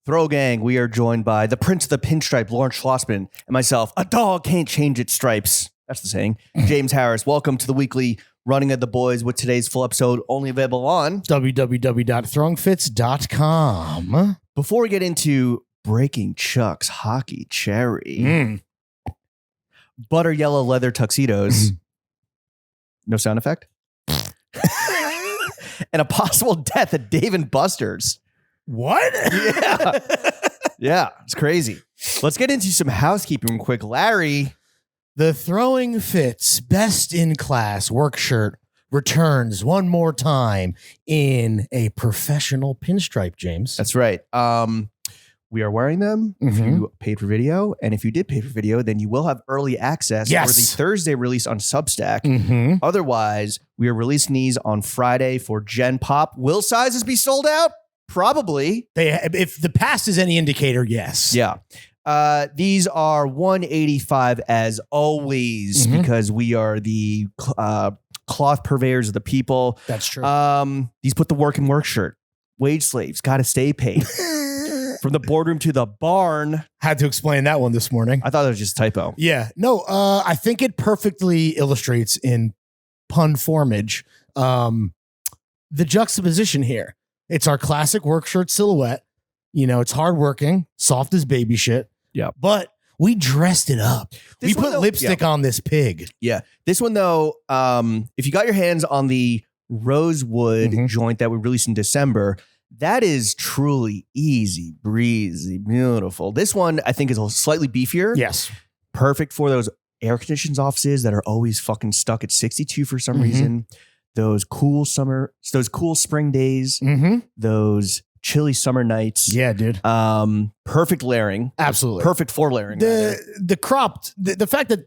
Throw Gang, we are joined by the Prince of the Pinstripe, Lawrence Schlossman, and myself. A dog can't change its stripes. That's the saying. James Harris, welcome to the weekly Running of the Boys with today's full episode only available on www.throwingfits.com. Before we get into Breaking Chuck's Hockey Cherry, butter yellow leather tuxedos, no sound effect, and a possible death at Dave & Buster's. What? Yeah. Yeah, it's crazy. Let's get into some housekeeping real quick. Larry. The Throwing Fits Best in Class work shirt returns one more time in a professional pinstripe, James. That's right. We are wearing them if you paid for video. And if you did pay for video, then you will have early access for the Thursday release on Substack. Otherwise, we are releasing these on Friday for Gen Pop. Will sizes be sold out? Probably. If the past is any indicator, yes. Yeah. These are $185 as always because we are the cloth purveyors of the people. That's true. These put the work in work shirt. Wage slaves got to stay paid. From the boardroom to the barn. Had to explain that one this morning. I thought it was just a typo. Yeah. No, I think it perfectly illustrates in pun formage the juxtaposition here. It's our classic work shirt silhouette. You know, it's hardworking, soft as baby shit. Yeah. But we dressed it up. We put lipstick on this pig. Yeah. This one, though, if you got your hands on the rosewood joint that we released in December, that is truly easy, breezy, beautiful. This one, I think, is a slightly beefier. Yes. Perfect for those air conditioned offices that are always fucking stuck at 62 for some reason. Those cool spring days, those chilly summer nights. Yeah, dude. Perfect layering. Absolutely. Perfect for layering. The cropped, the fact that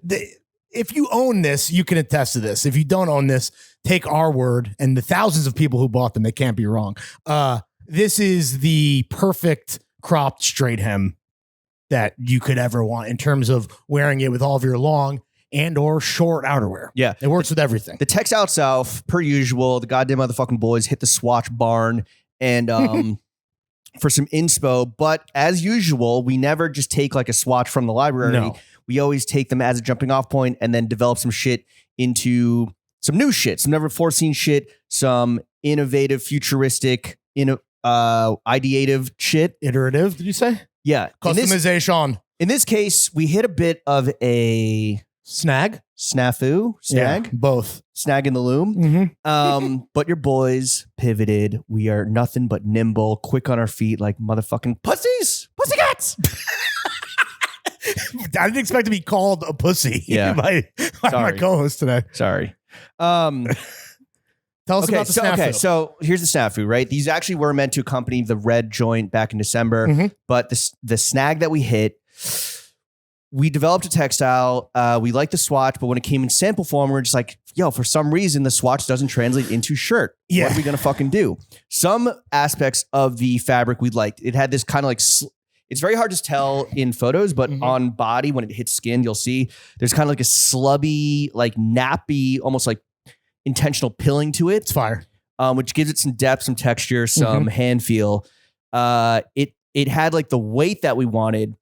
if you own this, you can attest to this. If you don't own this, take our word and the thousands of people who bought them, they can't be wrong. This is the perfect cropped straight hem that you could ever want in terms of wearing it with all of your long and or short outerwear. Yeah. It works with everything. The techs out south, per usual, the goddamn motherfucking boys hit the Swatch barn and for some inspo. But as usual, we never just take like a swatch from the library. No. We always take them as a jumping off point and then develop some shit into some new shit, some never before seen shit, some innovative, futuristic, ideative shit. Iterative, did you say? Yeah. Customization. In this case, we hit a bit of a snafu. Yeah, both. Snag in the Loom. But your boys pivoted. We are nothing but nimble, quick on our feet like motherfucking pussycats. I didn't expect to be called a pussy by my co-host today. Sorry. Tell us about the snafu. Okay, so here's the snafu, right? These actually were meant to accompany the red joint back in December, but the snag that we hit, we developed a textile. We liked the swatch, but when it came in sample form, we're just like, yo, for some reason, the swatch doesn't translate into shirt. Yeah. What are we going to fucking do? Some aspects of the fabric we liked. It had this kind of like, it's very hard to tell in photos, but on body, when it hits skin, you'll see there's kind of like a slubby, like nappy, almost like intentional pilling to it. It's fire. Which gives it some depth, some texture, some hand feel. It had like the weight that we wanted,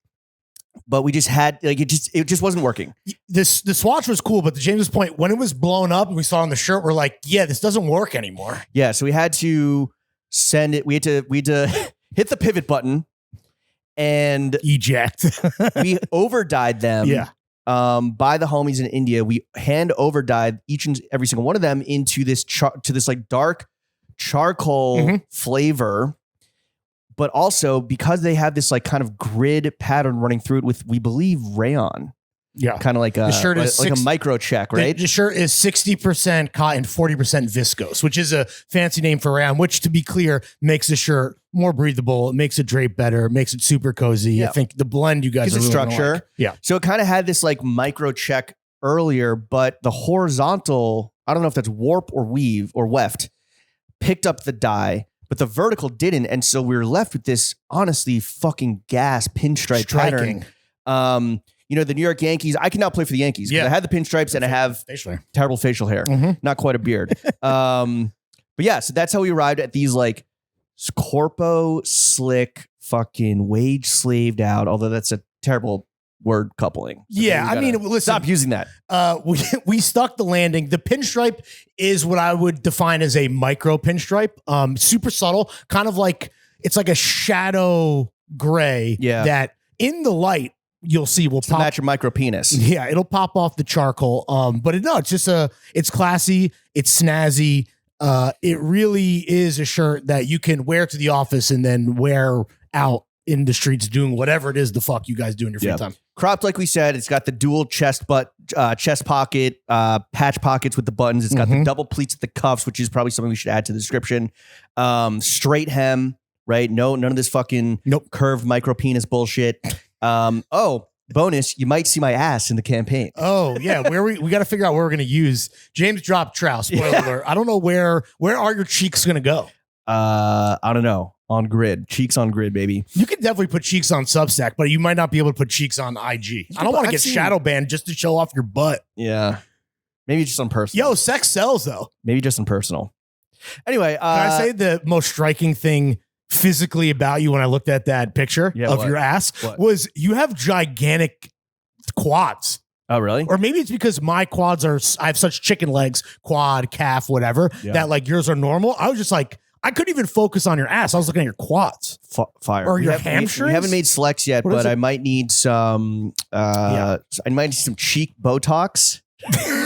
but we just had like it just wasn't working. The swatch was cool, but to James's point, when it was blown up and we saw it on the shirt, we're like, yeah, this doesn't work anymore. Yeah, so we had to send it. We had to hit the pivot button and eject. We over dyed them. Yeah. By the homies in India, we hand over dyed each and every single one of them into this like dark charcoal flavor. But also because they have this like kind of grid pattern running through it with, we believe, rayon. Yeah. Kind of like a shirt is like a micro check, right? The shirt is 60% cotton, 40% viscose, which is a fancy name for rayon, which, to be clear, makes the shirt more breathable. It makes it drape better. It makes it super cozy. Yeah. I think the blend you guys gives are it really structure. like. Yeah. So it kind of had this like micro check earlier, but the horizontal, I don't know if that's warp or weave or weft, picked up the dye, but the vertical didn't. And so we were left with this honestly fucking gas pinstripe pattern. You know, the New York Yankees, I can now play for the Yankees because I had the pinstripes and I have terrible facial hair, not quite a beard. But yeah, so that's how we arrived at these like corpo slick fucking wage slaved out, although that's a terrible word coupling. So yeah, I mean, listen, stop using that. We stuck the landing. The pinstripe is what I would define as a micro pinstripe. Super subtle, kind of like it's like a shadow gray that in the light you'll see will pop, match your micro penis. Yeah, it'll pop off the charcoal. But it's just it's classy, it's snazzy. It really is a shirt that you can wear to the office and then wear out in the streets doing whatever it is the fuck you guys do in your free time. Cropped, like we said, it's got the dual chest pocket, patch pockets with the buttons. It's got the double pleats at the cuffs, which is probably something we should add to the description. Straight hem, right? None of this fucking curved micro penis bullshit. Bonus, you might see my ass in the campaign. Oh yeah, where we got to figure out where we're gonna use. James dropped trout. Spoiler alert. I don't know where are your cheeks gonna go. I don't know. On grid, cheeks on grid, baby. You could definitely put cheeks on Substack, but you might not be able to put cheeks on IG. I don't want to get shadow banned just to show off your butt. Yeah, maybe just on personal. Yo, sex sells though. Maybe just on personal. Anyway, can I say the most striking thing physically about you when I looked at that picture of your ass was you have gigantic quads. Oh, really? Or maybe it's because my quads I have such chicken legs, quad, calf, whatever, that like yours are normal. I was just like, I couldn't even focus on your ass. I was looking at your quads. Fire. Or your hamstrings. We haven't made selects yet, but I might need some, I might need some cheek Botox.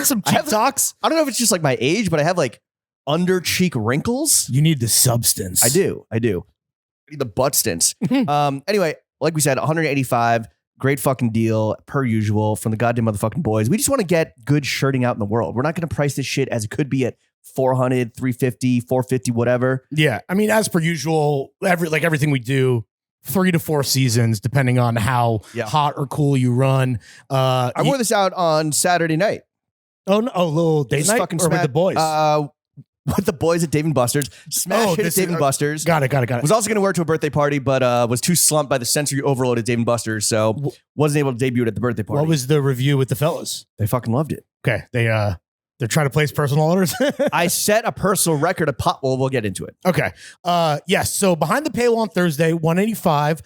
Some cheek Botox? I don't know if it's just like my age, but I have like under cheek wrinkles. You need the substance. I do. I need the butt stints. Anyway, like we said, 185. Great fucking deal, per usual, from the goddamn motherfucking boys. We just want to get good shirting out in the world. We're not going to price this shit as it could be at 400, 350, 450, whatever. Yeah. I mean, as per usual, everything we do, 3 to 4 seasons, depending on how hot or cool you run. I wore this out on Saturday night. Oh, no. Little date night or with the boys? With the boys at Dave & Buster's. Smash hit at Dave & Buster's. Got it. Was also going to wear it to a birthday party, but was too slumped by the sensory overload at Dave & Buster's, so wasn't able to debut it at the birthday party. What was the review with the fellas? They fucking loved it. Okay. They're trying to place personal orders. I set a personal record of pot. Well, we'll get into it. Okay. Yes. So behind the paywall on Thursday, 185.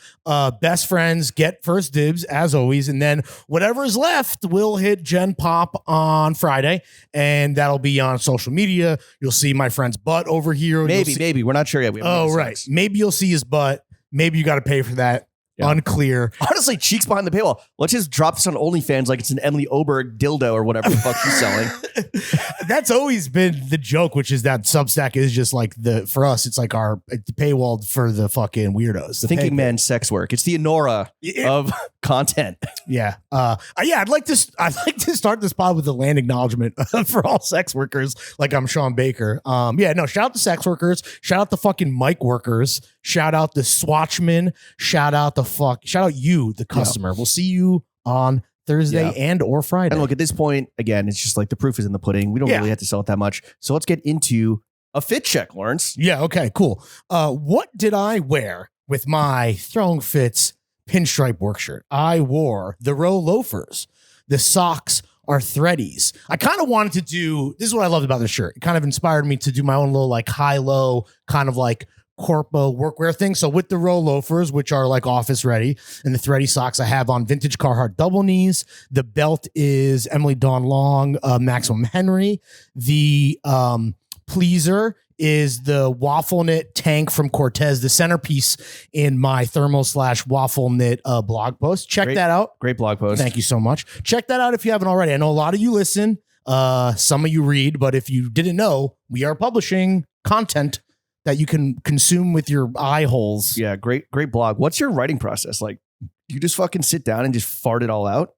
Best friends get first dibs as always, and then whatever is left will hit Gen Pop on Friday, and that'll be on social media. You'll see my friend's butt over here. Maybe we're not sure yet. Right. Maybe you'll see his butt. Maybe you got to pay for that. Yeah. Unclear. Honestly, cheeks behind the paywall. Let's just drop this on OnlyFans like it's an Emily Oberg dildo or whatever the fuck she's selling. That's always been the joke, which is that Substack is just like for us, it's like the paywall for the fucking weirdos. The thinking man sex work. It's the Honora of content. Yeah. I'd like to start this pod with a land acknowledgement for all sex workers. Like I'm Sean Baker. Shout out to sex workers. Shout out the fucking mic workers. Shout out the swatchmen. Shout out you, the customer. We'll see you on Thursday and or Friday. And look, at this point, again, it's just like the proof is in the pudding. We don't really have to sell it that much. So let's get into a fit check, Lawrence. Yeah. Okay, cool. What did I wear with my Throwing Fits pinstripe work shirt? I wore the Row loafers. The socks are threadies. I kind of wanted to do, this is what I loved about this shirt. It kind of inspired me to do my own little like high-low kind of like corpo workwear thing. So with the Row loafers, which are like office ready, and the thready socks, I have on vintage Carhartt double knees. The belt is Emily Dawn Long, Maximum Henry. The pleaser is the waffle knit tank from Cortez, the centerpiece in my thermal/waffle knit blog post. Check that out. Great blog post. Thank you so much. Check that out if you haven't already. I know a lot of you listen, some of you read, but if you didn't know, we are publishing content that you can consume with your eye holes. Yeah, great blog. What's your writing process like? You just fucking sit down and just fart it all out?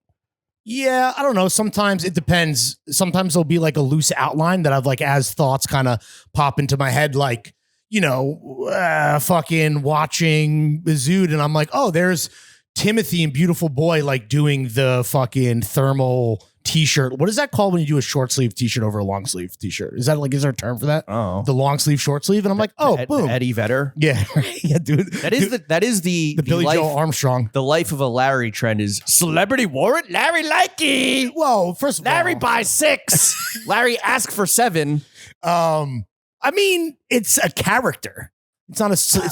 Yeah, I don't know. Sometimes it depends. Sometimes there'll be like a loose outline that I've like as thoughts kind of pop into my head, like, fucking watching Zood, and I'm like, oh, there's Timothy and Beautiful Boy like doing the fucking thermal t-shirt. What is that called when you do a short sleeve t-shirt over a long sleeve t-shirt? Is that like, is there a term for that? Oh, the long sleeve short sleeve. And I'm like, boom. Eddie Vedder. Yeah. Yeah, dude. That is the Billy life, Joel Armstrong. The life of a Larry trend is celebrity wore it, Larry likey. Whoa, first of all, Larry buys 6. Larry ask for 7. I mean, it's a character. It's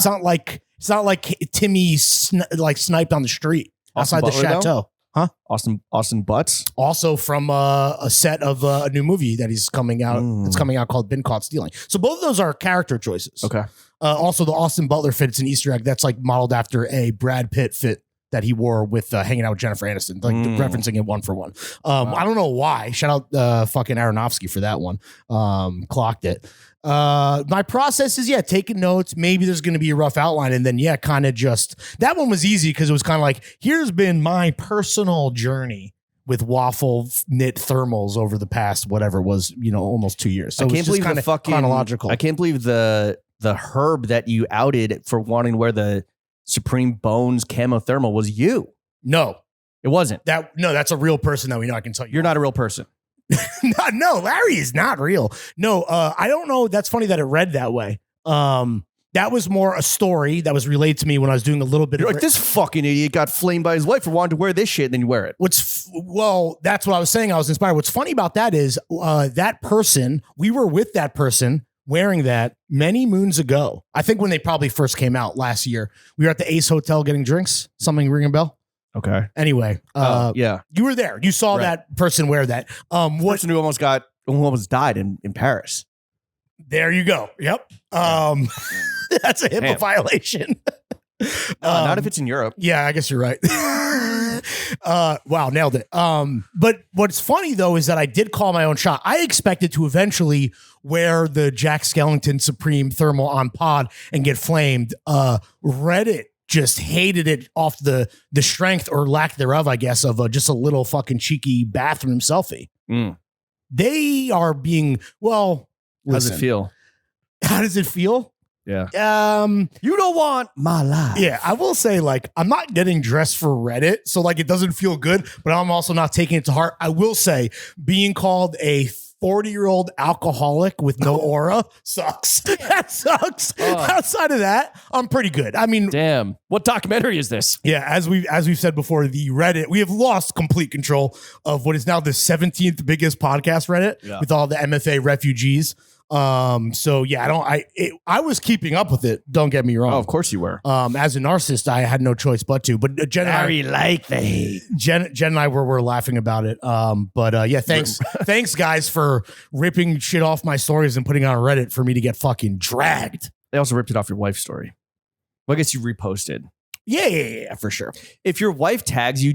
not like It's not like Timmy sniped on the street outside the chateau. Huh? Austin Butts. Also from a set of a new movie that he's coming out. It's coming out called Been Caught Stealing. So both of those are character choices. Okay. Also, the Austin Butler fit, it's an Easter egg that's like modeled after a Brad Pitt fit that he wore with hanging out with Jennifer Aniston, like referencing it one for one. Wow. I don't know why. Shout out fucking Aronofsky for that one. Clocked it. My process is, taking notes. Maybe there's going to be a rough outline. And then, kind of just, that one was easy because it was kind of like, here's been my personal journey with waffle knit thermals over the past, whatever it was, almost 2 years. So I can't believe the fucking chronological. I can't believe the herb that you outed for wanting to wear the Supreme Bones camo thermal was you. No, it wasn't. That's a real person that we know. I can tell you. You're not a real person. No, Larry is not real. No, I don't know. That's funny that it read that way. That was more a story that was relayed to me when I was doing a little bit You're of like, this fucking idiot got flamed by his wife for wanting to wear this shit, and then you wear it. Well, that's what I was saying. I was inspired. What's funny about that is that person, we were with that person wearing that many moons ago. I think when they probably first came out last year. We were at the Ace Hotel getting drinks. Something ring a bell? Okay. Anyway, yeah, you were there. You saw that person wear that. Person who almost died in Paris. There you go. Yep. That's a HIPAA violation. Not if it's in Europe. Yeah, I guess you're right. Wow, nailed it. But what's funny though is that I did call my own shot. I expected to eventually wear the Jack Skellington Supreme thermal on pod and get flamed. Reddit just hated it off the strength or lack thereof, I guess, of just a little fucking cheeky bathroom selfie. They are being, well, how does it feel? How does it feel? Yeah. You don't want my life. Yeah, I will say, like, I'm not getting dressed for Reddit, so like it doesn't feel good, but I'm also not taking it to heart. I will say being called a 40-year-old alcoholic with no aura sucks. That sucks. Outside of that, I'm pretty good. I mean, damn, what documentary is this? Yeah, as we've said before, the Reddit, we have lost complete control of what is now the 17th biggest podcast Reddit with all the MFA refugees. So yeah, I was keeping up with it. Don't get me wrong. Oh, of course you were. As a narcissist, I had no choice but to. But Jen and I like the hate. Jen and I were laughing about it. But yeah, thanks guys for ripping shit off my stories and putting it on Reddit for me to get fucking dragged. They also ripped it off your wife's story. Well, I guess you reposted. Yeah, for sure. If your wife tags you,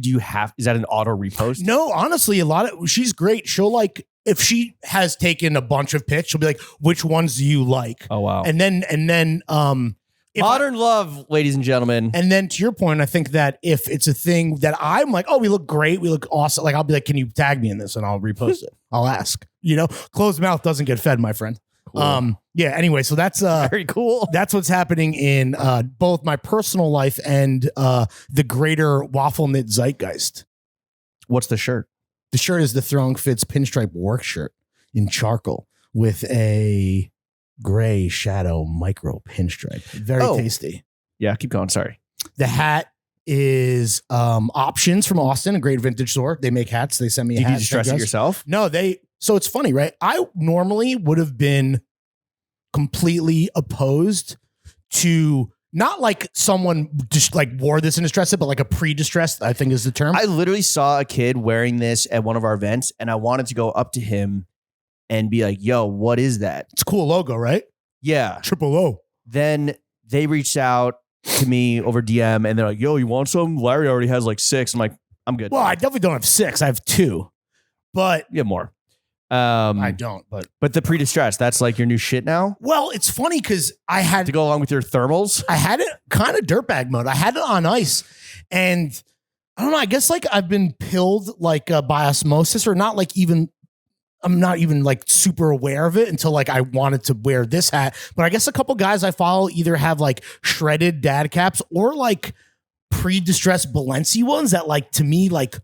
is that an auto repost? No, honestly, she's great. She'll like, if she has taken a bunch of pics, she'll be like, which ones do you like? Oh, wow. And then, modern love, ladies and gentlemen. And then to your point, I think that if it's a thing that I'm like, oh, we look great, we look awesome. Like, I'll be like, can you tag me in this? And I'll repost it. I'll ask, closed mouth doesn't get fed, my friend. Cool. Yeah. Anyway, so that's very cool. That's what's happening in both my personal life and the greater waffle knit zeitgeist. What's the shirt? The shirt is the Throwing Fits pinstripe work shirt in charcoal with a gray shadow micro pinstripe. Very tasty. Yeah, keep going. Sorry. The hat is Options from Austin, a great vintage store. They make hats. They send me a hat. Did you just dress it yourself? No, so it's funny, right? I normally would have been completely opposed to not like someone just like wore this in distress, but like a pre-distressed, I think is the term. I literally saw a kid wearing this at one of our events and I wanted to go up to him and be like, yo, what is that? It's a cool logo, right? Yeah. Triple O. Then they reached out to me over DM and they're like, yo, you want some? Larry already has like 6. I'm like, I'm good. Well, I definitely don't have 6. I have 2, but you have more. I don't, but the pre-distress, that's like your new shit now? Well, it's funny because I had to go along with your thermals. I had it kind of dirtbag mode. I had it on ice and I don't know. I guess like I've been pilled like by osmosis or not like even, I'm not even like super aware of it until like I wanted to wear this hat. But I guess a couple guys I follow either have like shredded dad caps or like pre-distressed Balenci ones that like to me like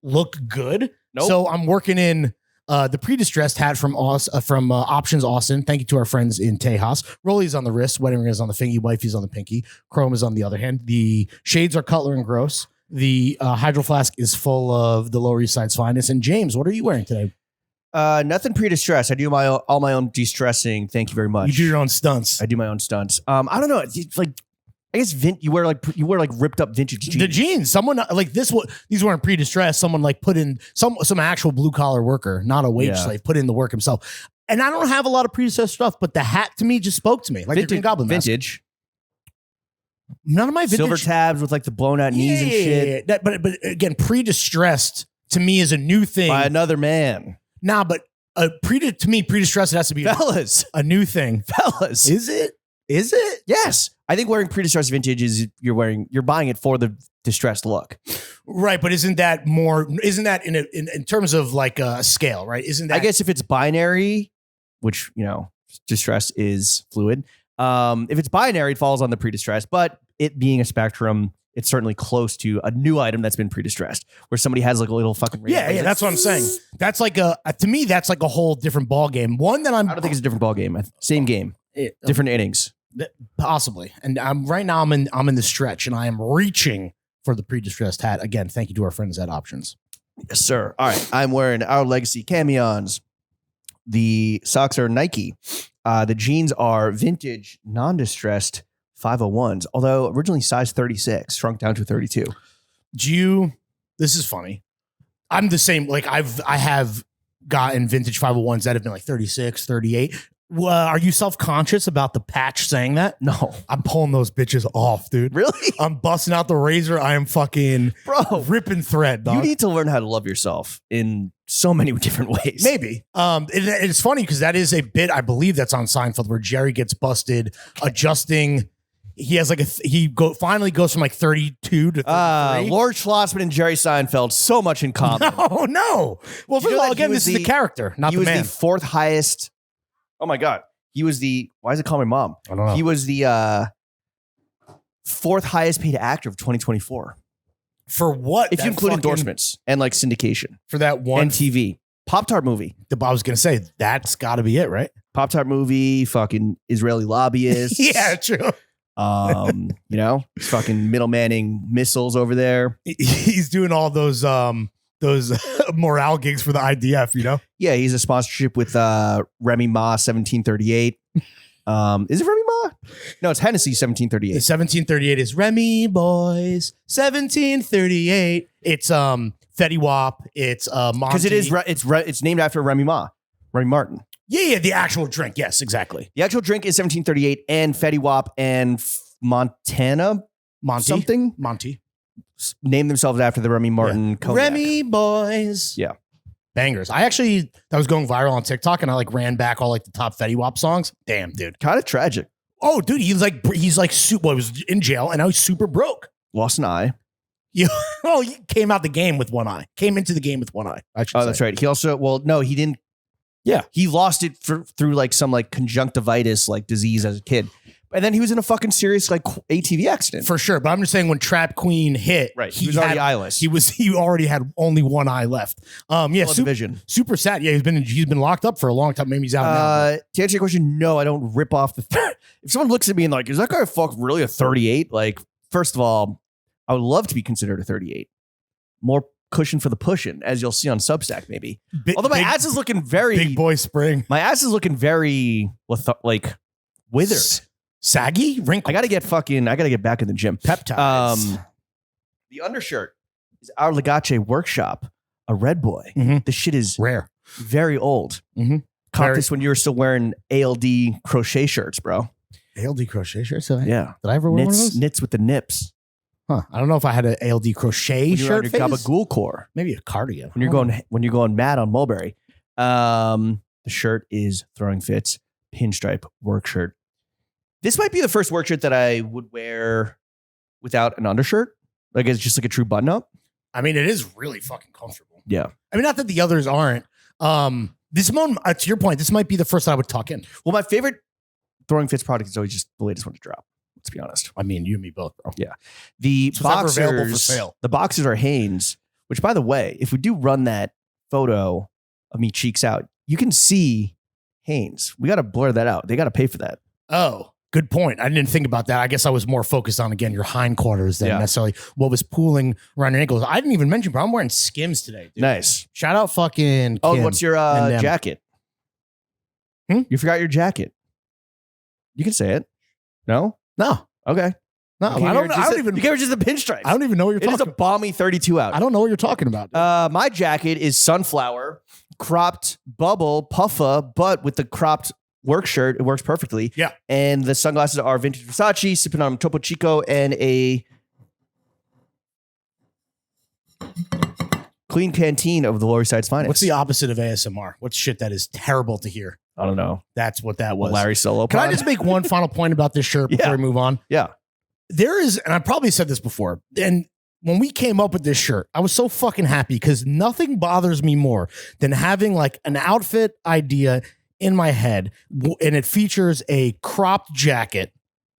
look good. Nope. So I'm working in the pre-distressed hat from Options Austin. Thank you to our friends in Tejas. Rolly's on the wrist, wedding ring is on the fingy, wifey's on the pinky, chrome is on the other hand. The shades are Cutler and Gross. The hydro flask is full of the Lower East Side's finest. And James, what are you wearing today? Nothing pre-distressed. I do all my own de-stressing. Thank you very much. You do your own stunts. I do my own stunts. I don't know. It's like I guess you wear like ripped up vintage jeans. The jeans. Someone like these weren't pre-distressed. Someone like put in some actual blue collar worker, not a wage slave, put in the work himself. And I don't have a lot of pre-distressed stuff, but the hat to me just spoke to me. Like vintage, the Green Goblin mask. Vintage. None of my vintage Silver tabs with like the blown out knees and shit. But again, pre-distressed to me is a new thing. By another man. Nah, but to me, pre-distressed has to be fellas. A new thing. Fellas. Is it? Is it? Yes. I think wearing pre-distressed vintage is you're buying it for the distressed look. Right, but isn't that in terms of like a scale, right? Isn't that I guess if it's binary, which, distress is fluid. If it's binary, it falls on the pre-distressed, but it being a spectrum, it's certainly close to a new item that's been pre-distressed, where somebody has like a little fucking ring. Yeah, that's what I'm saying. That's like to me, that's like a whole different ball game. One that I don't think it's a different ball game. Same game, different innings. Possibly. And right now I'm in the stretch and I am reaching for the pre-distressed hat. Again, thank you to our friends at Options. Yes, sir. All right. I'm wearing Our Legacy Camions. The socks are Nike. The jeans are vintage, non-distressed 501s, although originally size 36, shrunk down to 32. This is funny. I'm the same. Like I have gotten vintage 501s that have been like 36, 38. Are you self-conscious about the patch saying that? No. I'm pulling those bitches off, dude. Really? I'm busting out the razor. I am fucking ripping thread, dog. You need to learn how to love yourself in so many different ways. Maybe. It's funny because that is a bit, I believe that's on Seinfeld, where Jerry gets busted adjusting. He has like finally goes from like 32 to 33. Lord Schlossman and Jerry Seinfeld, so much in common. No. Well, first of all, again, this is the character, not the man. He was the fourth highest. Oh my God. He was why is it called my mom? I don't know. He was the fourth highest paid actor of 2024. For what? If you include endorsements and like syndication. For that one. And TV. Pop-Tart movie. I was going to say, that's got to be it, right? Pop-Tart movie, fucking Israeli lobbyists. Yeah, true. Fucking middlemanning missiles over there. He's doing all those morale gigs for the IDF, Yeah, he's a sponsorship with Remy Ma 1738. Is it Remy Ma? No, it's Hennessy 1738. The 1738 is Remy Boys 1738. It's Fetty Wap. It's Monty. Because it's named after Remy Martin. Yeah, the actual drink. Yes, exactly. The actual drink is 1738 and Fetty Wap and Monty named themselves after the Remy Martin cognac. Remy Boys. Yeah. Bangers. That was going viral on TikTok and I like ran back all like the top Fetty Wap songs. Damn, dude. Kind of tragic. Oh, dude, he was in jail and now he's super broke. Lost an eye. He came out the game with one eye. Came into the game with one eye. That's right. He also, he didn't. Yeah. He lost it through like some like conjunctivitis like disease as a kid. And then he was in a fucking serious like ATV accident. For sure. But I'm just saying when Trap Queen hit, right. He was already eyeless. He already had only one eye left. Vision. Super sad. Yeah, he's been locked up for a long time. Maybe he's out now. To answer your question, no, I don't rip off the if someone looks at me and like, is that guy really a 38? Like, first of all, I would love to be considered a 38. More cushion for the pushing, as you'll see on Substack, maybe. Although my ass is looking very big boy spring. My ass is looking very like withered. Saggy? Wrinkled. I gotta get back in the gym. Peptides. The undershirt is Our Legace Workshop, a red boy. Mm-hmm. This shit is rare. Very old. Mm-hmm. Caught this when you were still wearing ALD crochet shirts, bro. ALD crochet shirts? Yeah. Did I ever wear one of those? Knits with the nips. Huh. I don't know if I had an ALD crochet shirt. Your gabagool core. Maybe a cardigan. When you're going mad on Mulberry. The shirt is Throwing Fits pinstripe work shirt. This might be the first work shirt that I would wear without an undershirt. Like it's just like a true button up. I mean, it is really fucking comfortable. Yeah. I mean, not that the others aren't. This one, to your point, this might be the first that I would tuck in. Well, my favorite Throwing Fits product is always just the latest one to drop. Let's be honest. I mean, you and me both, bro. Yeah. The boxers available for sale. The boxers are Hanes, which by the way, if we do run that photo of me cheeks out, you can see Hanes. We got to blur that out. They got to pay for that. Oh, good point. I didn't think about that. I guess I was more focused on, again, your hindquarters than necessarily what was pooling around your ankles. I didn't even mention, bro, I'm wearing Skims today, dude. Nice. Shout out fucking Kim. What's your jacket? You forgot your jacket. You can say it. No? No. Okay. No, I don't even. You gave her just the pinstripes. I don't even know what you're talking. It is a balmy 32 out. I don't know what you're talking about. My jacket is sunflower, cropped bubble, puffa, but with the cropped work shirt, it works perfectly. Yeah. And the sunglasses are vintage Versace, sipping on Topo Chico and a clean canteen of the Lower East Side's finest. What's the opposite of ASMR? What's shit that is terrible to hear? I don't know. That's what that was. Larry Solo. Can I just make one final point about this shirt before we move on? Yeah. There is, and I probably said this before, and when we came up with this shirt, I was so fucking happy because nothing bothers me more than having like an outfit idea in my head and it features a cropped jacket.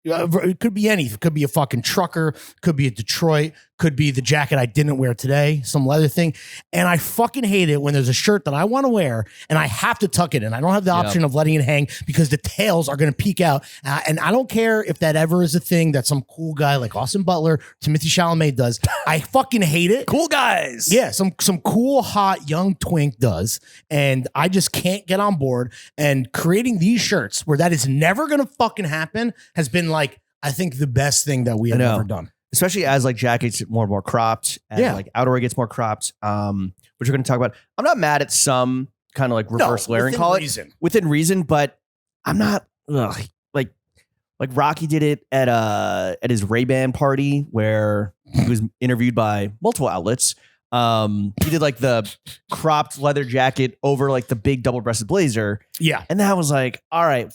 It could be anything. It could be a fucking trucker, could be a Detroit, could be the jacket I didn't wear today, some leather thing. And I fucking hate it when there's a shirt that I want to wear and I have to tuck it in. I don't have the option of letting it hang because the tails are going to peek out. And I don't care if that ever is a thing that some cool guy like Austin Butler, Timothy Chalamet does. I fucking hate it. Cool guys. Yeah, some cool, hot, young twink does. And I just can't get on board. And creating these shirts where that is never going to fucking happen has been like, I think the best thing that we have ever done. Especially as like jackets get more and more cropped, and like outerwear gets more cropped, which we're going to talk about. I'm not mad at some kind of like reverse layering, call it within reason, but I'm not like Rocky did it at his Ray-Ban party where he was interviewed by multiple outlets. He did like the cropped leather jacket over like the big double-breasted blazer. Yeah, and that was like, all right,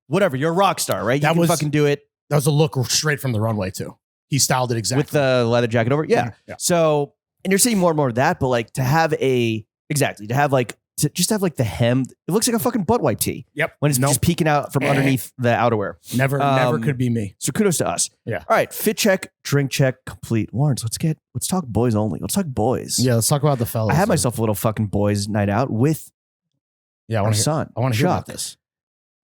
whatever. You're a rock star, right? You can fucking do it. That was a look straight from the runway too. He styled it exactly with the leather jacket over. Yeah. So, and you're seeing more and more of that, but like to have like the hem, it looks like a fucking butt wipe tee. Yep. When it's just peeking out from underneath the outerwear. Never could be me. So kudos to us. Yeah. All right. Fit check, drink check, complete. Lawrence, let's talk boys only. Let's talk boys. Yeah. Let's talk about the fellas. I had myself a little fucking boys night out with our son. I want to hear about this.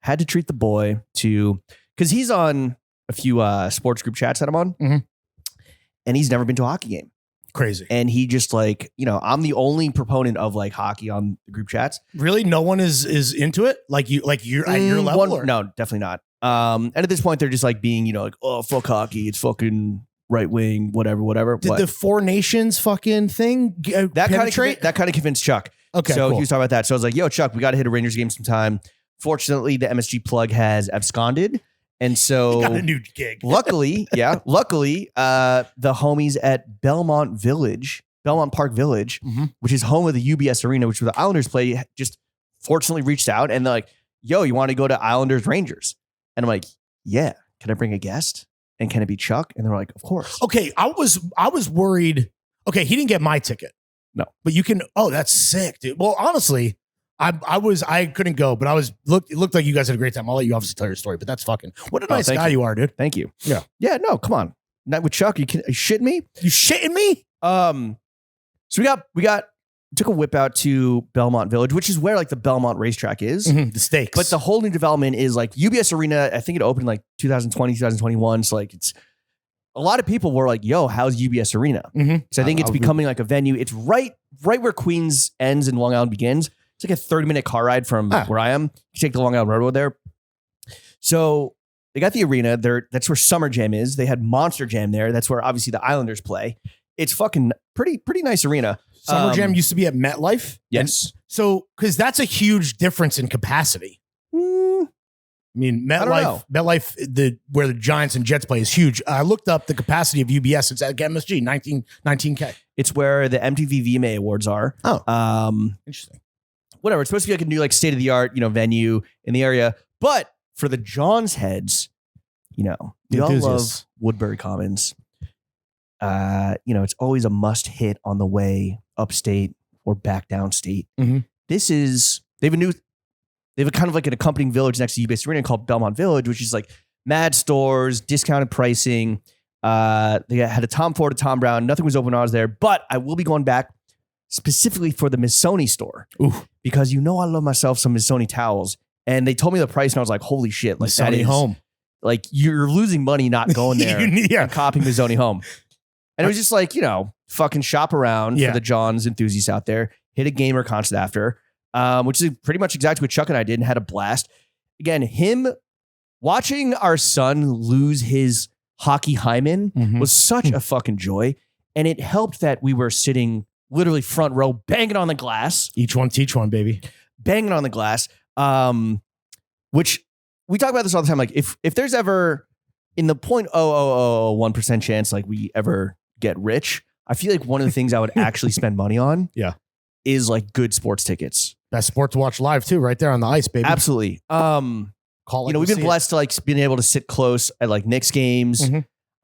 Had to treat the boy to, because he's on a few sports group chats that I'm on, and he's never been to a hockey game. Crazy. And he just like, I'm the only proponent of like hockey on the group chats. Really? No one is into it? Like you're at your level? No, definitely not. And at this point, they're just like being, like, oh, fuck hockey. It's fucking right wing, whatever. Did the Four Nations fucking thing that kind of convinced Chuck. Okay. So he was talking about that. So I was like, yo, Chuck, we got to hit a Rangers game sometime. Fortunately, the MSG plug has absconded. And so got a new gig. luckily, the homies at Belmont Park Village, which is home of the UBS Arena, which where the Islanders play, just fortunately reached out and they're like, yo, you want to go to Islanders Rangers? And I'm like, yeah, can I bring a guest? And can it be Chuck? And they're like, of course. Okay, I was worried. Okay, he didn't get my ticket. No. But you can, that's sick, dude. Well, honestly, I couldn't go, but it looked like you guys had a great time. I'll let you obviously tell your story, but that's fucking, what a nice guy you are, dude. Thank you. Yeah. Yeah, no, come on. Not with Chuck. Are you shitting me? You shitting me? So we took a whip out to Belmont Village, which is where like the Belmont racetrack is. The stakes. But the whole new development is like UBS Arena. I think it opened like 2020, 2021. So like it's a lot of people were like, yo, how's UBS Arena? So I think it's becoming like a venue. It's right where Queens ends and Long Island begins. It's like a 30-minute car ride from where I am. You take the Long Island Railroad there. So they got the arena there. That's where Summer Jam is. They had Monster Jam there. That's where obviously the Islanders play. It's fucking pretty nice arena. Summer Jam used to be at MetLife. Yes. So, because that's a huge difference in capacity. I mean, MetLife, where the Giants and Jets play is huge. I looked up the capacity of UBS. It's at MSG, 19K. It's where the MTV VMA Awards are. Oh, interesting. Whatever. It's supposed to be like a new like state of the art, venue in the area. But for the Johns heads, we all love Woodbury Commons. It's always a must hit on the way upstate or back downstate. This is they have a kind of like an accompanying village next to UBS Arena called Belmont Village, which is like mad stores, discounted pricing. They had a Tom Ford, a Tom Brown. Nothing was open when I was there, but I will be going back specifically for the Missoni store. Because I love myself some Missoni towels. And they told me the price and I was like, holy shit. Like Missoni home. Like you're losing money not going there and copying Missoni home. And it was just like, fucking shop around for the Johns enthusiasts out there. Hit a gamer concert after, which is pretty much exactly what Chuck and I did and had a blast. Again, him watching our son lose his hockey hymen was such a fucking joy. And it helped that we were sitting literally front row, banging on the glass. Each one teach one, baby. Banging on the glass. Which we talk about this all the time. Like if there's ever in the 0.0001% chance like we ever get rich, I feel like one of the things I would actually spend money on is like good sports tickets. Best sport to watch live too, right there on the ice, baby. Absolutely. We've been blessed to like being able to sit close at like Knicks games.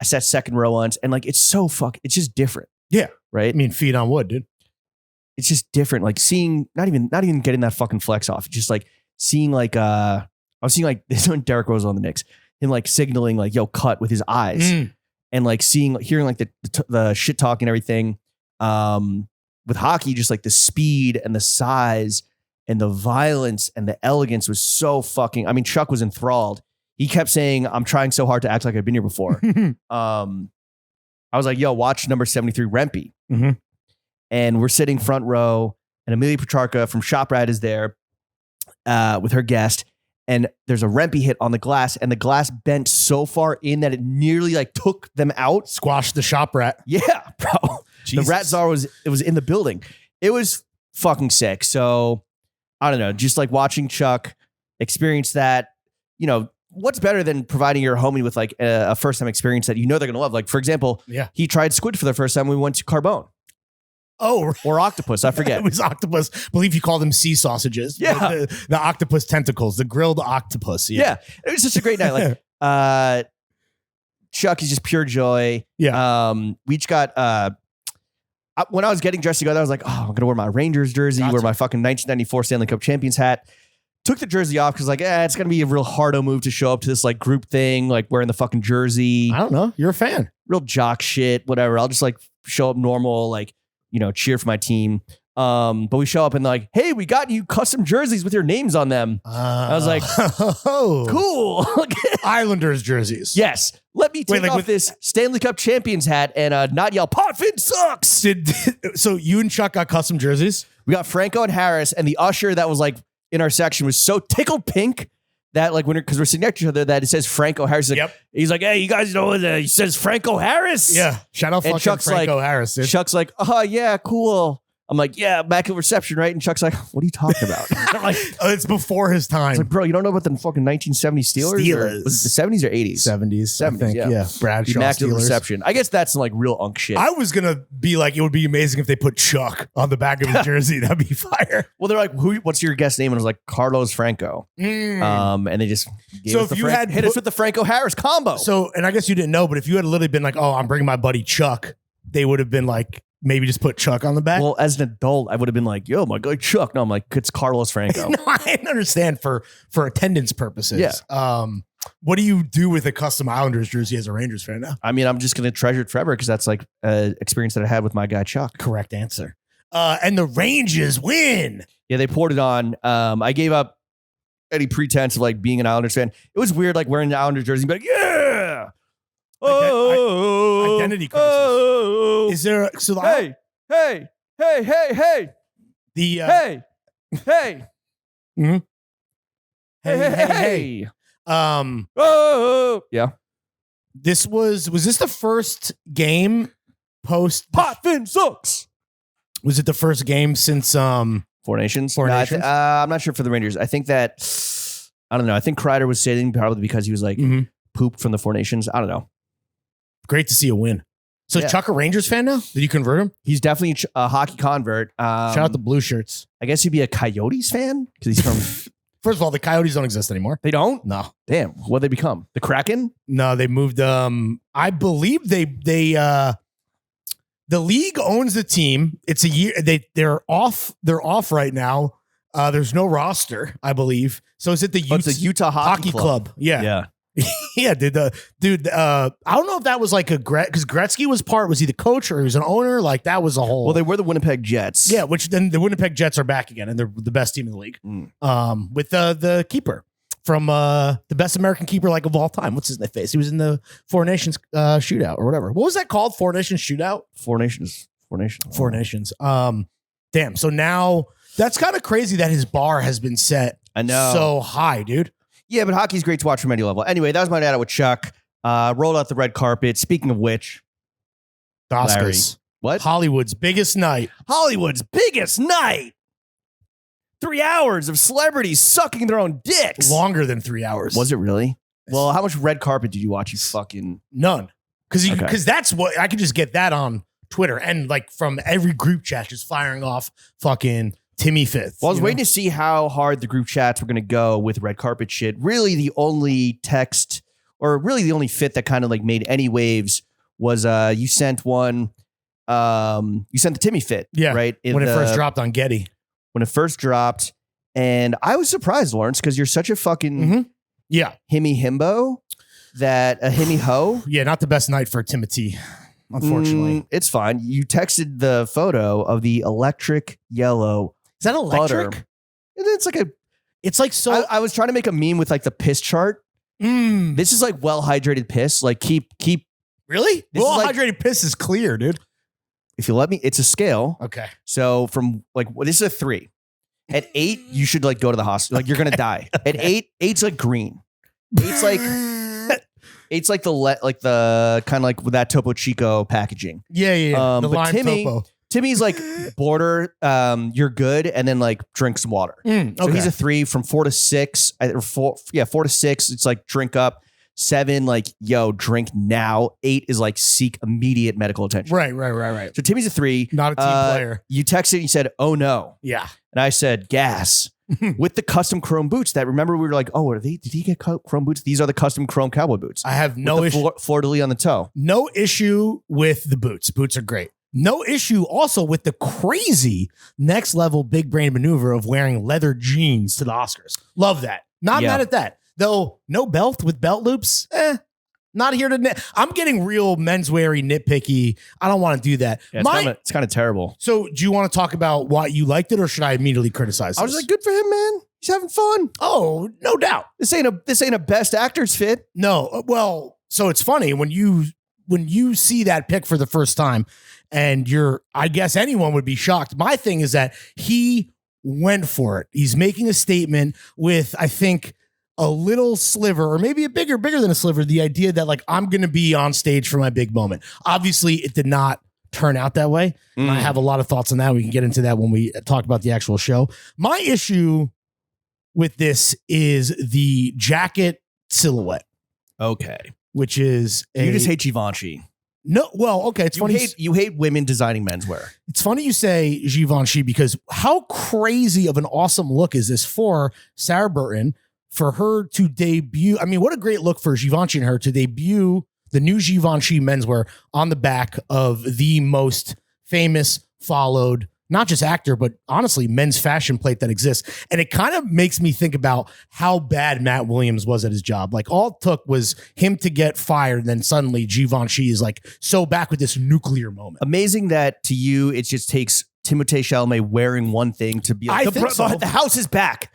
I sat second row once, and like it's it's just different. Yeah. Right. I mean, feet on wood, dude. It's just different. Like seeing not even getting that fucking flex off. Just like seeing like I was seeing like this when Derek Rose on the Knicks, him like signaling like yo cut with his eyes, and like hearing like the shit talk and everything. With hockey, just like the speed and the size and the violence and the elegance was so fucking. I mean, Chuck was enthralled. He kept saying, "I'm trying so hard to act like I've been here before." I was like, "Yo, watch number 73, Rempe," and we're sitting front row, and Amelia Petrarca from ShopRat is there with her guest, and there's a Rempe hit on the glass, and the glass bent so far in that it nearly like took them out, squashed the ShopRat. Yeah, bro. Jesus. The Rat Czar was in the building. It was fucking sick. So I don't know, just like watching Chuck experience that, you know, what's better than providing your homie with like a first time experience that you know they're going to love? Like, for example, he tried squid for the first time when we went to Carbone. Oh, or octopus. I forget. It was octopus. I believe you called them sea sausages. Yeah. The octopus tentacles, the grilled octopus. Yeah. It was just a great night. Like, Chuck is just pure joy. Yeah. We each got, when I was getting dressed to go there, I was like, oh, I'm going to wear my Rangers jersey, wear my fucking 1994 Stanley Cup Champions hat. Took the jersey off because like, it's going to be a real hardo move to show up to this like group thing, like wearing the fucking jersey. I don't know. You're a fan. Real jock shit, whatever. I'll just like show up normal, like, you know, cheer for my team. But we show up and like, hey, we got you custom jerseys with your names on them. I was like, cool. Islanders jerseys. Yes. Let me take off this Stanley Cup Champions hat and not yell, Potvin sucks. So you and Chuck got custom jerseys? We got Franco and Harris, and the usher that was like in our section was so tickled pink that like because we're sitting next to each other that it says Franco Harris. He's like, hey, you guys know that he says Franco Harris? Yeah. Shout out fucking Chuck's Franco like, Harris, dude. Chuck's like, oh yeah, cool. I'm like, yeah, back at reception, right? And Chuck's like, what are you talking about? I'm like, it's before his time. I was like, bro, you don't know about the fucking 1970 Steelers? Was it the 70s or 80s? 70s, I think. Yeah. Bradshaw Immaculate Steelers. Reception. I guess that's some like real unk shit. I was going to be like, it would be amazing if they put Chuck on the back of his jersey. That'd be fire. Well, they're like, what's your guest name? And I was like, Carlos Franco. And they just gave us hit us with the Franco Harris combo. So, and I guess you didn't know, but if you had literally been like, oh, I'm bringing my buddy Chuck, they would have been like, maybe just put Chuck on the back. Well, as an adult, I would have been like, yo, my guy Chuck. No, I'm like, it's Carlos Franco. No, I understand for attendance purposes. Yeah. What do you do with a custom Islanders jersey as a Rangers fan now? I mean, I'm just going to treasure it forever because that's like an experience that I had with my guy Chuck. Correct answer. And the Rangers win. Yeah, they poured it on. I gave up any pretense of like being an Islanders fan. It was weird like wearing the Islanders jersey and be like, yeah. Identity crisis. Is there hey. The hey. Yeah. Was this the first game post Potvin sucks? Was it the first game since Four Nations? Four Nations? I'm not sure for the Rangers. I think that I don't know. I think Kreider was sitting probably because he was like pooped from the Four Nations. I don't know. Great to see a win. So is Chuck a Rangers fan now? Did you convert him? He's definitely a hockey convert. Shout out the Blue Shirts. I guess he'd be a Coyotes fan because he's from. First of all, the Coyotes don't exist anymore. They don't? No. Damn. What'd they become? The Kraken? No, they moved. I believe they the league owns the team. It's a year. They're off. They're off right now. There's no roster, I believe. So is it the it's a Utah Hockey Club? Yeah. Yeah. Yeah, dude. I don't know if that was like because Gretzky was he the coach or he was an owner? Like that was a whole. Well, they were the Winnipeg Jets. Yeah, which then the Winnipeg Jets are back again, and they're the best team in the league. With the keeper from the best American keeper like of all time. What's his face? He was in the Four Nations shootout or whatever. What was that called? Four Nations shootout. Four Nations. Four Nations. Damn. So now that's kind of crazy that his bar has been set. I know. So high, dude. Yeah, but hockey's great to watch from any level. Anyway, that was my night out with Chuck. Rolled out the red carpet. Speaking of which, The Larry. Oscars. What? Hollywood's biggest night. Hollywood's biggest night. 3 hours of celebrities sucking their own dicks. Longer than 3 hours. Was it really? Well, how much red carpet did you watch? You fucking None. Because Okay. that's what I could just get that on Twitter and like from every group chat just firing off fucking Timmy Fifth. Well, I was waiting to see how hard the group chats were going to go with red carpet shit. Really, the only text or really the only fit that kind of like made any waves was you sent one. You sent the Timmy fit, Yeah, right? when it first dropped on Getty. When it first dropped, and I was surprised, Lawrence, because you're such a fucking Yeah. himmy himbo that a himmy ho. Yeah, not the best night for Timothy, unfortunately. It's fine. You texted the photo of the electric yellow. Is that butter. electric? It's like a. It's like so. I was trying to make a meme with like the piss chart. This is like well hydrated piss. Like keep. Really? This Well, is like- hydrated piss is clear, dude. If you let me, it's a scale. Okay. So from like this is a 3. At 8, you should like go to the hospital. Like you're gonna die. At 8's like green. 8's like the kind of like with that Topo Chico packaging. Yeah. The But lime topo. Timmy's like border. You're good, and then like drink some water. Okay. So he's a 3 from 4 to 6 or 4. Yeah, 4 to 6. It's like drink up. 7, like yo, drink now. 8 is like seek immediate medical attention. Right. So Timmy's a 3. Not a team player. You texted. You said, "Oh no," Yeah. and I said, "Gas." With the custom chrome boots. That remember we were like, "Oh, are they? Did he get chrome boots?" These are the custom chrome cowboy boots. I have no with the issue. fleur-de-lis on the toe. No issue with the boots. Boots are great. No issue also with the crazy next level big brain maneuver of wearing leather jeans to the Oscars. Love that. Not Yeah. mad at that. Though no belt with belt loops. Not here to I'm getting real mensweary nitpicky. I don't want to do that. Yeah, it's kind of terrible. So do you want to talk about why you liked it or should I immediately criticize I was this? like, good for him, man. He's having fun. Oh, no doubt. This ain't a best actors fit. No. Well, so it's funny when you see that pick for the first time and I guess anyone would be shocked. My thing is that he went for it. He's making a statement with, I think, a little sliver or maybe a bigger than a sliver, the idea that like, I'm going to be on stage for my big moment. Obviously it did not turn out that way. And I have a lot of thoughts on that. We can get into that when we talk about the actual show. My issue with this is the jacket silhouette, Okay. which is You just hate Givenchy. no. Well, okay. It's funny. You hate women designing menswear. It's funny you say Givenchy because how crazy of an awesome look is this for Sarah Burton for her to debut? I mean, what a great look for Givenchy and her to debut the new Givenchy menswear on the back of the most famous, followed, not just actor, but honestly, men's fashion plate that exists. And it kind of makes me think about how bad Matt Williams was at his job. Like all it took was him to get fired. And then suddenly Givenchy is like so back with this nuclear moment. Amazing that to you, it just takes Timothée Chalamet wearing one thing to be like, I think so. the house is back.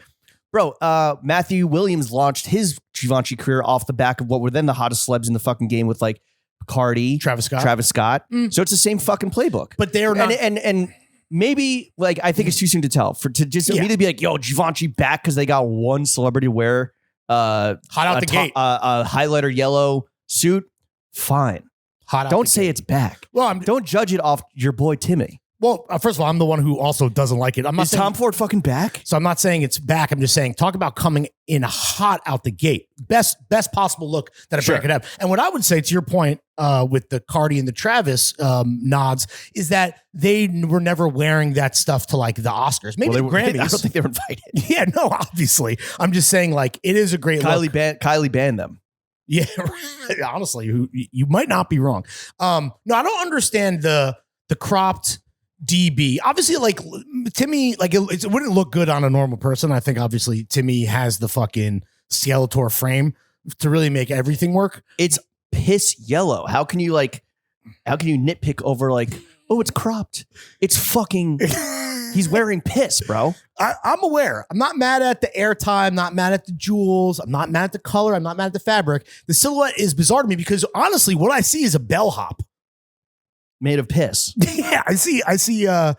Bro, Matthew Williams launched his Givenchy career off the back of what were then the hottest celebs in the fucking game with like Cardi, Travis Scott. So it's the same fucking playbook. But they're not. And maybe like I think it's too soon to tell to just immediately be like, yo, Givenchy back because they got one celebrity to wear hot out the gate. A highlighter yellow suit. Fine. Hot out Don't the say gate. it's back. Well, Don't judge it off your boy Timmy. Well, first of all, I'm the one who also doesn't like it. I'm not Is saying, Tom Ford fucking back? so I'm not saying it's back. I'm just saying talk about coming in hot out the gate. Best possible look that a brand could have. And what I would say to your point with the Cardi and the Travis nods is that they were never wearing that stuff to like the Oscars. Maybe the Grammys. I don't think they were invited. Yeah, no, obviously. I'm just saying like it is a great look. Kylie banned them. Yeah, honestly, you might not be wrong. No, I don't understand the cropped DB. Obviously, like Timmy, like it wouldn't look good on a normal person. I think obviously Timmy has the fucking Skeletor frame to really make everything work. It's piss yellow. How can you nitpick over like, oh, it's cropped? It's fucking. He's wearing piss, bro. I'm aware. I'm not mad at the airtime. Not mad at the jewels. I'm not mad at the color. I'm not mad at the fabric. The silhouette is bizarre to me because honestly, what I see is a bellhop. Made of piss. Yeah, I see a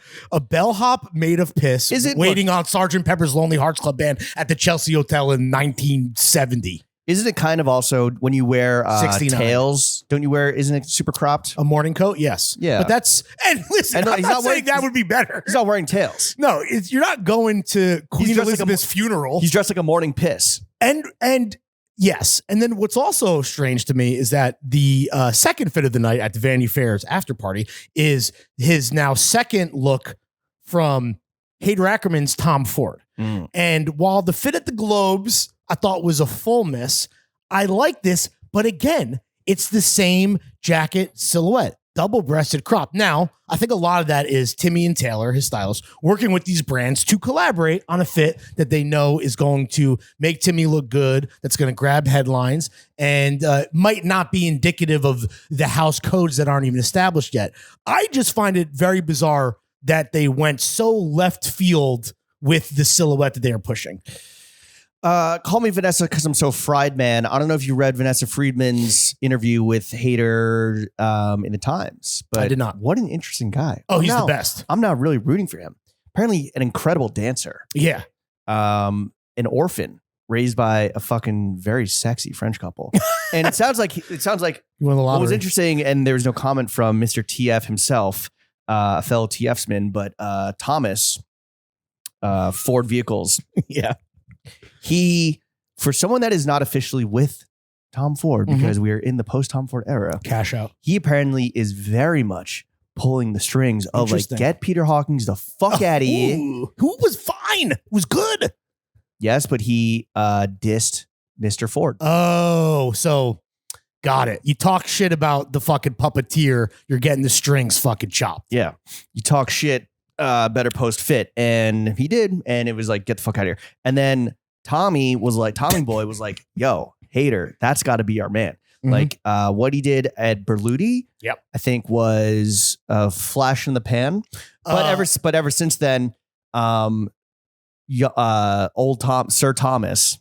bellhop made of piss. Is it waiting on Sgt. Pepper's Lonely Hearts Club Band at the Chelsea Hotel in 1970? Isn't it kind of also when you wear 69. tails? Don't you wear? Isn't it super cropped? A morning coat, yes. Yeah. But that's and listen. I'm not saying that would be better. He's not wearing tails. No, you're not going to Queen dressed Elizabeth's funeral. He's dressed like a morning piss. And yes. And then what's also strange to me is that the second fit of the night at the Vanity Fair's after party is his now second look from Hader Ackerman's Tom Ford. And while the fit at the Globes I thought was a full miss, I like this, but again, it's the same jacket silhouette, double-breasted crop. Now, I think a lot of that is Timmy and Taylor, his stylists, working with these brands to collaborate on a fit that they know is going to make Timmy look good, that's going to grab headlines, and might not be indicative of the house codes that aren't even established yet. I just find it very bizarre that they went so left field with the silhouette that they are pushing. Call me Vanessa because I'm so fried, man. I don't know if you read Vanessa Friedman's interview with Hader in the Times, but I did not. What an interesting guy. Oh, he's the best. I'm now really rooting for him. Apparently an incredible dancer. Yeah. An orphan raised by a fucking very sexy French couple. And it sounds like what was interesting, and there was no comment from Mr. TF himself, a fellow TFsman, but Thomas, Ford Vehicles. Yeah. He, for someone that is not officially with Tom Ford, because we are in the post Tom Ford era, cash out. He apparently is very much pulling the strings of like, get Peter Hawkins the fuck out of here. Who was fine, was good. Yes, but he dissed Mr. Ford. Oh, so got it. You talk shit about the fucking puppeteer, you're getting the strings fucking chopped. Yeah, you talk shit. Better post fit, and he did, and it was like, get the fuck out of here. And then Tommy Boy was like, yo, Hader, that's got to be our man. Like what he did at Berluti, I think was a flash in the pan. But ever since then, old Sir Thomas,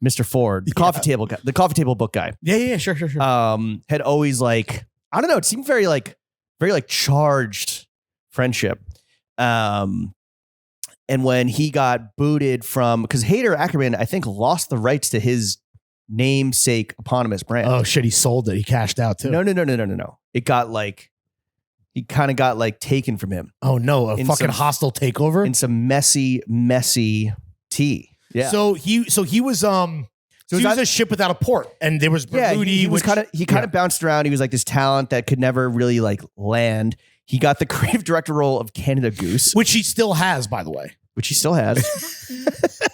Mr. Ford, the coffee table book guy. Yeah, sure. Had always like, I don't know, it seemed very charged friendship. And when he got booted from, because Hader Ackerman, I think, lost the rights to his namesake eponymous brand. Oh shit, he sold it. He cashed out too. No. It got like, he kind of got like taken from him. Oh no, a fucking hostile takeover in some messy tea. Yeah. So he was he was a ship without a port, and there was Berluti, he kind of bounced around. He was like this talent that could never really like land. He got the creative director role of Canada Goose, which he still has, by the way. Which he still has.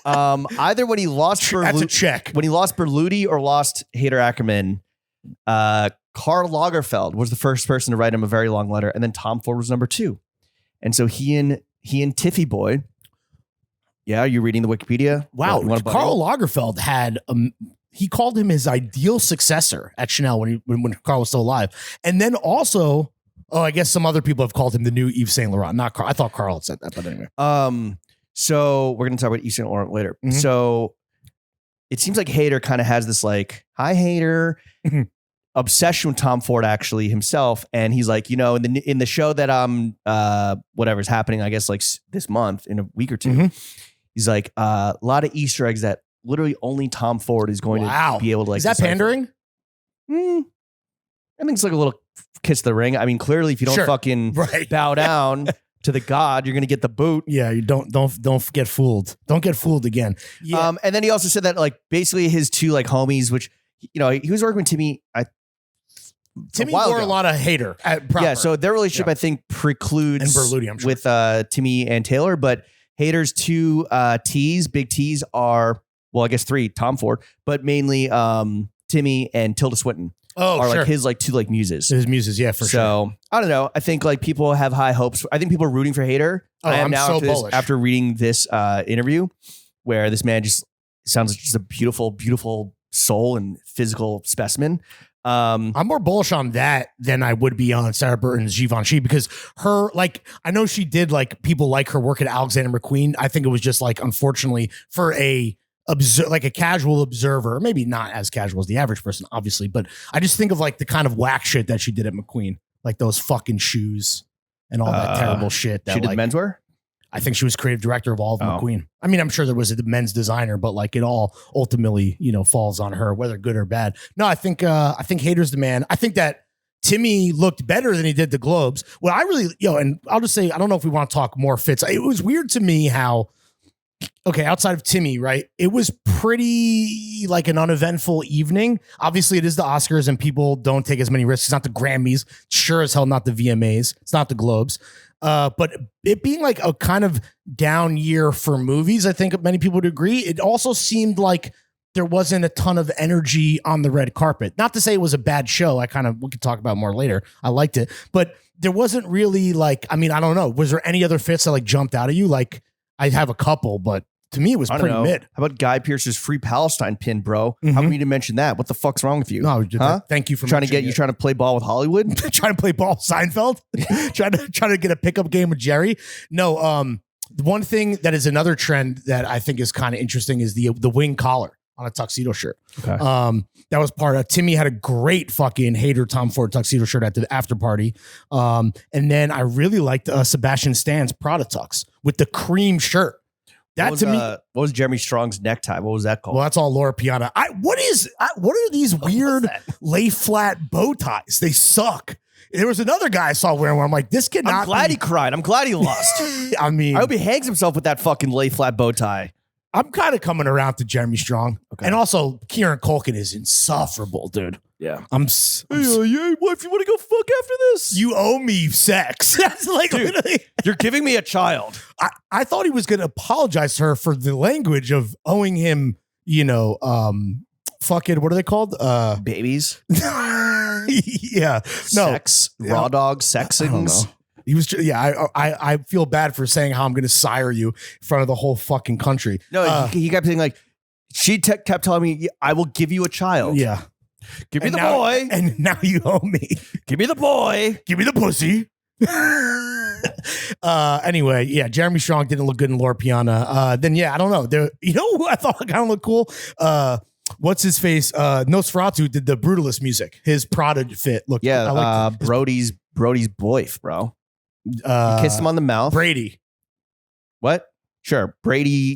Either when he lost that's a check. When he lost Berluti or lost Hader Ackerman, Karl Lagerfeld was the first person to write him a very long letter, and then Tom Ford was number 2. And so he and Tiffy Boy. Yeah, are you reading the Wikipedia? Wow, Karl Lagerfeld had he called him his ideal successor at Chanel when Karl was still alive, and then also. Oh, I guess some other people have called him the new Yves Saint Laurent. Not Karl. I thought Karl had said that, but anyway. So we're going to talk about Yves Saint Laurent later. So it seems like Hader kind of has this like, hi Hader, obsession with Tom Ford actually himself. And he's like, you know, in the show that whatever's happening, I guess like this month in a week or two, he's like a lot of Easter eggs that literally only Tom Ford is going to be able to like. Is that pandering? I think it's like a little kiss the ring. I mean, clearly, if you don't fucking bow down to the god, you're going to get the boot. Yeah, you don't get fooled. Don't get fooled again. Yeah. And then he also said that like basically his two like homies, which you know he was working with Timmy. Timmy wore a lot of Hader. Yeah, so their relationship I think precludes and Berluti, I'm sure. with Timmy and Taylor, but Hader's two big T's are I guess 3, Tom Ford, but mainly Timmy and Tilda Swinton. Are like his like 2 like muses. His muses, yeah, for sure. So I don't know. I think like people have high hopes. I think people are rooting for Hader. I am now after reading this interview, where this man just sounds like just a beautiful, beautiful soul and physical specimen. I'm more bullish on that than I would be on Sarah Burton's Givenchy, because her like I know she did like people like her work at Alexander McQueen. I think it was just like unfortunately for a casual observer, maybe not as casual as the average person, obviously, but I just think of like the kind of whack shit that she did at McQueen, like those fucking shoes and all that terrible shit. That she did menswear. I think she was creative director of all of Oh. McQueen. I mean, I'm sure there was a men's designer, but like it all ultimately, falls on her, whether good or bad. No, I think Hader's the man. I think that Timmy looked better than he did the Globes. Well, I really, and I'll just say, I don't know if we want to talk more fits. It was weird to me how, outside of Timmy, right? It was pretty like an uneventful evening. Obviously, it is the Oscars and people don't take as many risks. It's not the Grammys. Sure as hell not the VMAs. It's not the Globes. But it being like a kind of down year for movies, I think many people would agree. It also seemed like there wasn't a ton of energy on the red carpet. Not to say it was a bad show. We could talk about more later. I liked it, but there wasn't really like, I don't know. Was there any other fits that like jumped out at you? Like I have a couple, but to me, it was pretty mid. How about Guy Pearce's Free Palestine pin, bro? How come you didn't mention that? What the fuck's wrong with you? No, thank you for trying to play ball with Hollywood? Trying to play ball with Seinfeld? trying to get a pickup game with Jerry? No, the one thing that is another trend that I think is kind of interesting is the wing collar on a tuxedo shirt. Okay. That was part of Timmy had a great fucking Hader Tom Ford tuxedo shirt at the after party. And then I really liked Sebastian Stan's Prada tux with the cream shirt. What was Jeremy Strong's necktie? What was that called? Well, that's all Laura Piana. What are these weird lay flat bow ties? They suck. There was another guy I saw wearing one. I'm like, this cannot. I'm glad he cried. I'm glad he lost. I hope he hangs himself with that fucking lay flat bow tie. I'm kind of coming around to Jeremy Strong. Okay. And also, Kieran Culkin is insufferable, dude. Yeah. Hey, wife, you want to go fuck after this? You owe me sex. That's like Dude, literally. You're giving me a child. I thought he was going to apologize to her for the language of owing him, fucking, what are they called? Babies. Yeah. No. Sex. Raw dog. Sexings. He was, I feel bad for saying how I'm going to sire you in front of the whole fucking country. No, he kept saying like, she kept telling me, I will give you a child. Yeah. Give me the boy. And now you owe me. Give me the boy. Give me the pussy. Anyway, yeah, Jeremy Strong didn't look good in Laura Piana. Then, I don't know. You know who I thought kind of looked cool? What's his face? Nosferatu did the Brutalist music. His Prada fit looked Yeah, I Brody's boyf, bro. He kissed him on the mouth. Brady. What? Sure. Brady,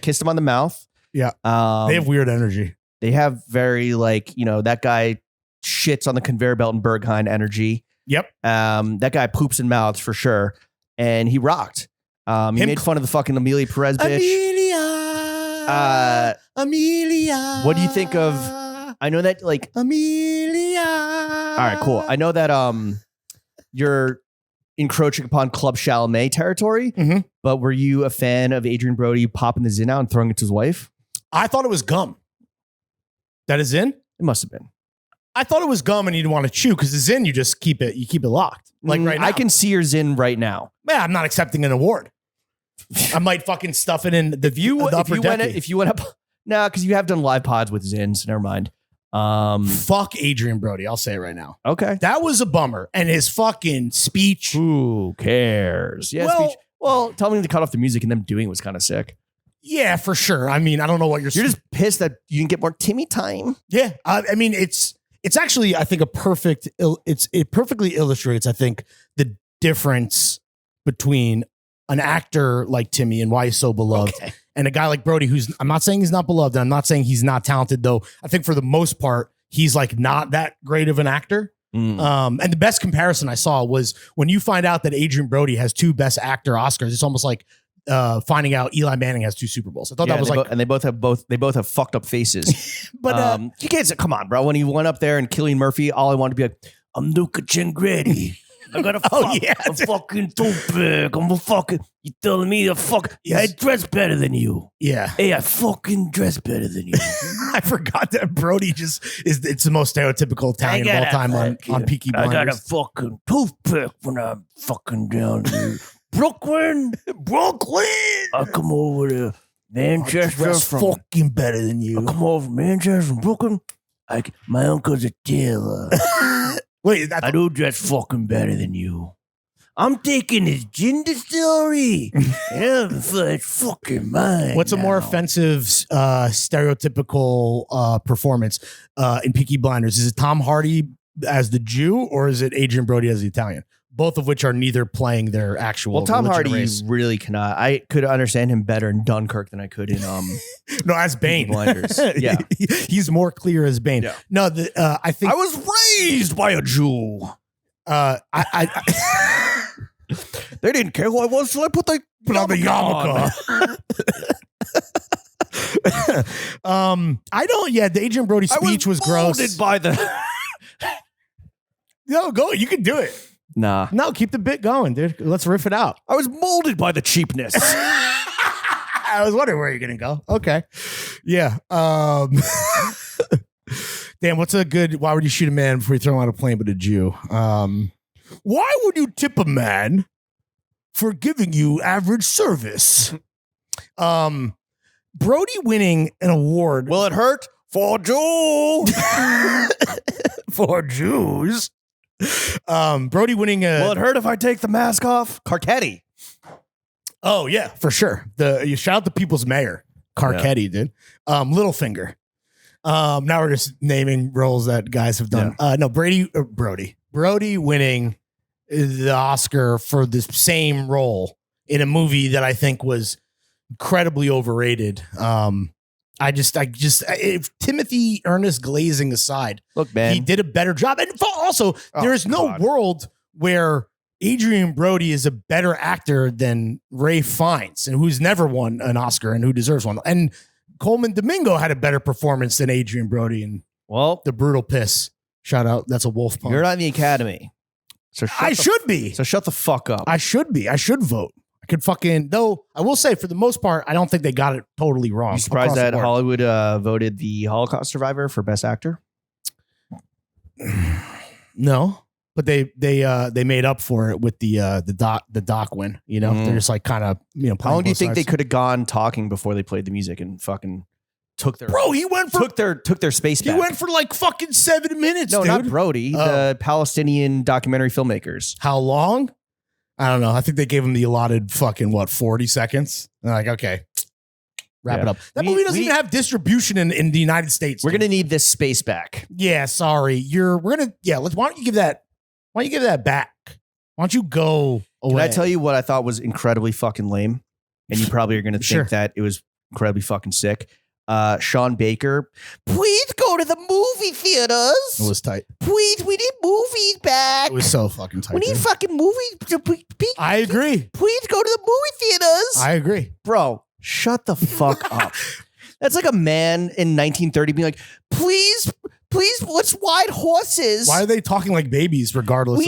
kissed him on the mouth. Yeah. They have weird energy. They have very that guy shits on the conveyor belt in Berghain energy. Yep. That guy poops in mouths for sure. And he rocked. He made fun of the fucking Amelia Perez bitch. Amelia. What do you think of, I know that Amelia. All right, cool. I know that you're encroaching upon Club Chalamet territory, but were you a fan of Adrian Brody popping the Zin out and throwing it to his wife? I thought it was gum. That is Zin? It must have been. I thought it was gum and you didn't want to chew because the Zin, you just keep it locked. Like right now. I can see your Zin right now. Yeah, I'm not accepting an award. I might fucking stuff it in the if you went up, because you have done live pods with Zin, so never mind. Fuck Adrian Brody. I'll say it right now. Okay. That was a bummer. And his fucking speech. Who cares? Yeah. Well, telling me to cut off the music and them doing it was kind of sick. Yeah, for sure. I mean, I don't know what you're just pissed that you didn't get more Timmy time. Yeah. I mean, it's actually, I think it perfectly illustrates, I think, the difference between an actor like Timmy and why he's so beloved and a guy like Brody, who's, I'm not saying he's not beloved. And I'm not saying he's not talented, though. I think for the most part, he's like not that great of an actor. And the best comparison I saw was when you find out that Adrian Brody has 2 Best Actor Oscars, it's almost like finding out Eli Manning has 2 Super Bowls. I thought that was and they both have fucked up faces. But you can't say, come on, bro. When he went up there and Cillian Murphy, all I wanted to be like, I'm Luca Cengretti. I got I'm fucking too big. I'm a fucking. You telling me to fuck? Yeah, I dress better than you. Yeah. Hey, I fucking dress better than you. I forgot that Brody just is. It's the most stereotypical Italian of all time on Peaky Blinders. I got a fucking toothpick when I'm fucking down here. Brooklyn. I come over to Manchester. Fucking better than you. I come over from Manchester from Brooklyn. My uncle's a tailor. Wait, I do dress fucking better than you. I'm taking his gin distillery. It's fucking mine. What's a more offensive stereotypical performance in Peaky Blinders? Is it Tom Hardy as the Jew or is it Adrian Brody as the Italian? both of which are neither playing their actual. Well, Tom religion or Hardy race. really cannot. I could understand him better in Dunkirk than I could in No, as Bane. Blinders. Yeah, he's more clear as Bane. Yeah. No, I think I was raised by a Jew. They didn't care who I was, so I put the I don't. Yeah, the Adrian Brody speech was gross. molded by the. No, go. You can do it. Nah, No, keep the bit going, dude. Let's riff it out. I was molded by the cheapness. I was wondering where you're gonna go. Okay, yeah. Damn, what's a good? Why would you shoot a man before you throw him out of a plane, but a Jew? Why would you tip a man for giving you average service? Brody winning an award. Will it hurt for Jew? For Jews. Brody winning a. Will it hurt if I take the mask off? Carcetti. Oh yeah, for sure. You shout out the people's mayor, Carcetti, dude. Littlefinger. Now we're just naming roles that guys have done. No, Brody winning the Oscar for the same role in a movie that I think was incredibly overrated. If Timothy Ernest Glazing aside, Look, man, he did a better job. And also, there is no world where Adrian Brody is a better actor than Ray Fiennes, and who's never won an Oscar and who deserves one. And Coleman Domingo had a better performance than Adrian Brody in The Brutal Piss. Shout out. That's a wolf pun. You're not in the Academy. So I should be. So shut the fuck up. I should be. I should vote. I could fucking, though I will say for the most part, I don't think they got it totally wrong. You surprised that Hollywood voted the Holocaust survivor for Best Actor? No, but they made up for it with the doc win. You know, they're just like kind of, you know. How long do you think they could have gone talking before they played the music and fucking took their he went for took their space back? He went for like fucking 7 minutes. No, dude. not Brody. The Palestinian documentary filmmakers. How long? I don't know. I think they gave him the allotted fucking 40 seconts. They're like, okay, wrap it up. That movie doesn't even have distribution in the United States. We're gonna need this space back. Yeah, sorry. Why don't you give that? Why don't you give that back? Why don't you go away? Can I tell you what I thought was incredibly fucking lame? And you probably are gonna think that it was incredibly fucking sick. Sean Baker, please go to the movie theaters. It was tight. Please, we need movies back. It was so fucking tight. We need fucking movies. I agree. Please go to the movie theaters. I agree. Bro, shut the fuck up. That's like a man in 1930 being like, please, let's ride horses. Why are they talking like babies regardless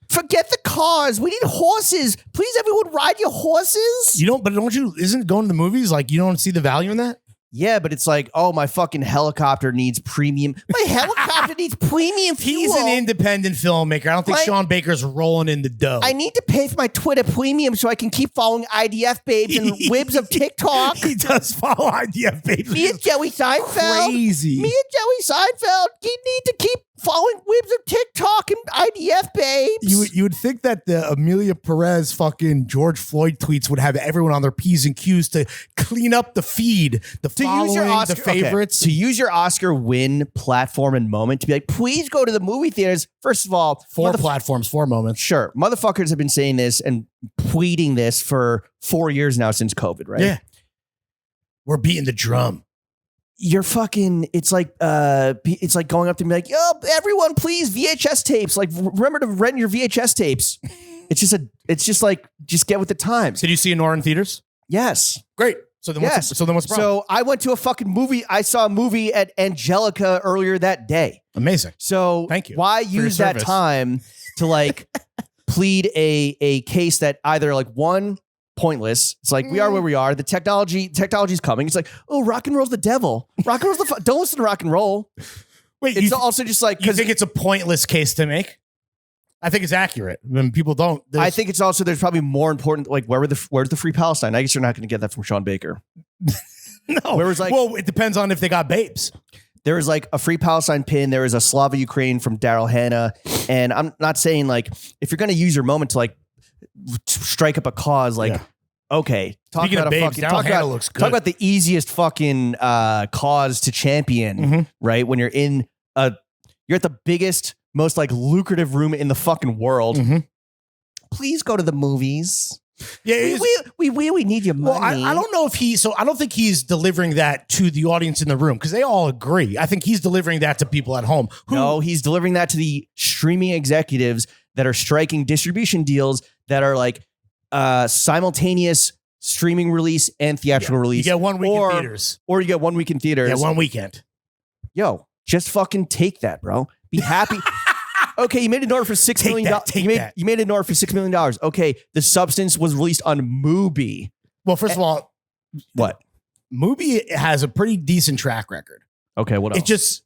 forget the cars. We need horses. Please, everyone ride your horses. Isn't going to the movies like you don't see the value in that? Yeah, but it's like, oh, my fucking helicopter needs premium. My helicopter needs premium fuel. He's an independent filmmaker. I don't think Sean Baker's rolling in the dough. I need to pay for my Twitter premium so I can keep following IDF babes and wibs of TikTok. He does follow IDF babes. Me and Joey Seinfeld. Crazy. Me and Joey Seinfeld. You need to keep following wibs of TikTok and IDF babes. You would think that the Amelia Perez fucking George Floyd tweets would have everyone on their P's and Q's to clean up the feed, the following, the favorites. To use your Oscar win platform and moment to be like, please go to the movie theaters. First of all, 4 platforms, 4 moments. Sure. Motherfuckers have been saying this and tweeting this for 4 years now since COVID, right? Yeah. We're beating the drum. You're fucking, it's like going up to me like, yo, everyone, please, VHS tapes. Like, remember to rent your VHS tapes. It's just like, just get with the times. Did you see Nora in theaters? Yes. Great. So then what's the problem? So I went to a fucking movie. I saw a movie at Angelica earlier that day. Amazing. So thank you. Why use that time to like plead a case that either like one, pointless. It's like we are where we are. The technology's coming. It's like, oh, rock and roll's the devil. Rock and roll's don't listen to rock and roll. Wait, it's also just like you think it's a pointless case to make? I think it's accurate. When people don't, I think it's also there's probably more important. Like where's the Free Palestine? I guess you're not going to get that from Sean Baker. No, where was like, well, it depends on if they got babes. There was like a Free Palestine pin. There was a Slava Ukraine from Daryl Hannah, and I'm not saying like if you're going to use your moment to like strike up a cause, like okay, talk about the easiest fucking cause to champion, right? When you're at the biggest, most like lucrative room in the fucking world, please go to the movies. Yeah, we really need your money. Well, I don't know if I don't think he's delivering that to the audience in the room because they all agree. I think he's delivering that to people at home. No, he's delivering that to the streaming executives that are striking distribution deals that are like simultaneous streaming release and theatrical release. You get 1 week in theaters. Or you get 1 week in theaters. Yeah, 1 weekend. Yo, just fucking take that, bro. Be happy. Okay, you made an order for $6 million. You made an order for $6 million. Okay, The Substance was released on Mubi. Well, first of all, what? Mubi has a pretty decent track record. Okay, what else? It just,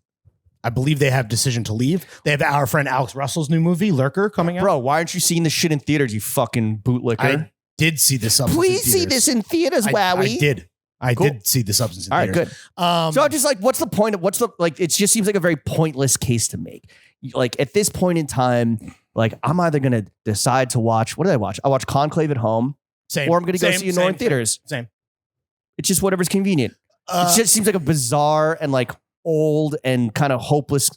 I believe they have Decision to Leave. They have our friend Alex Russell's new movie, Lurker, coming out. Bro, why aren't you seeing this shit in theaters, you fucking bootlicker? I did see The Substance. Please see this in theaters, Wowie. I did. I did see The Substance in theaters. All right, good. So I'm just like, what's the point of, it just seems like a very pointless case to make. Like at this point in time, like I'm either going to decide to watch, what did I watch? I watch Conclave at home. Same. Or I'm going to go see Nora in theaters. Same. It's just whatever's convenient. It just seems like a bizarre and like old and kind of hopeless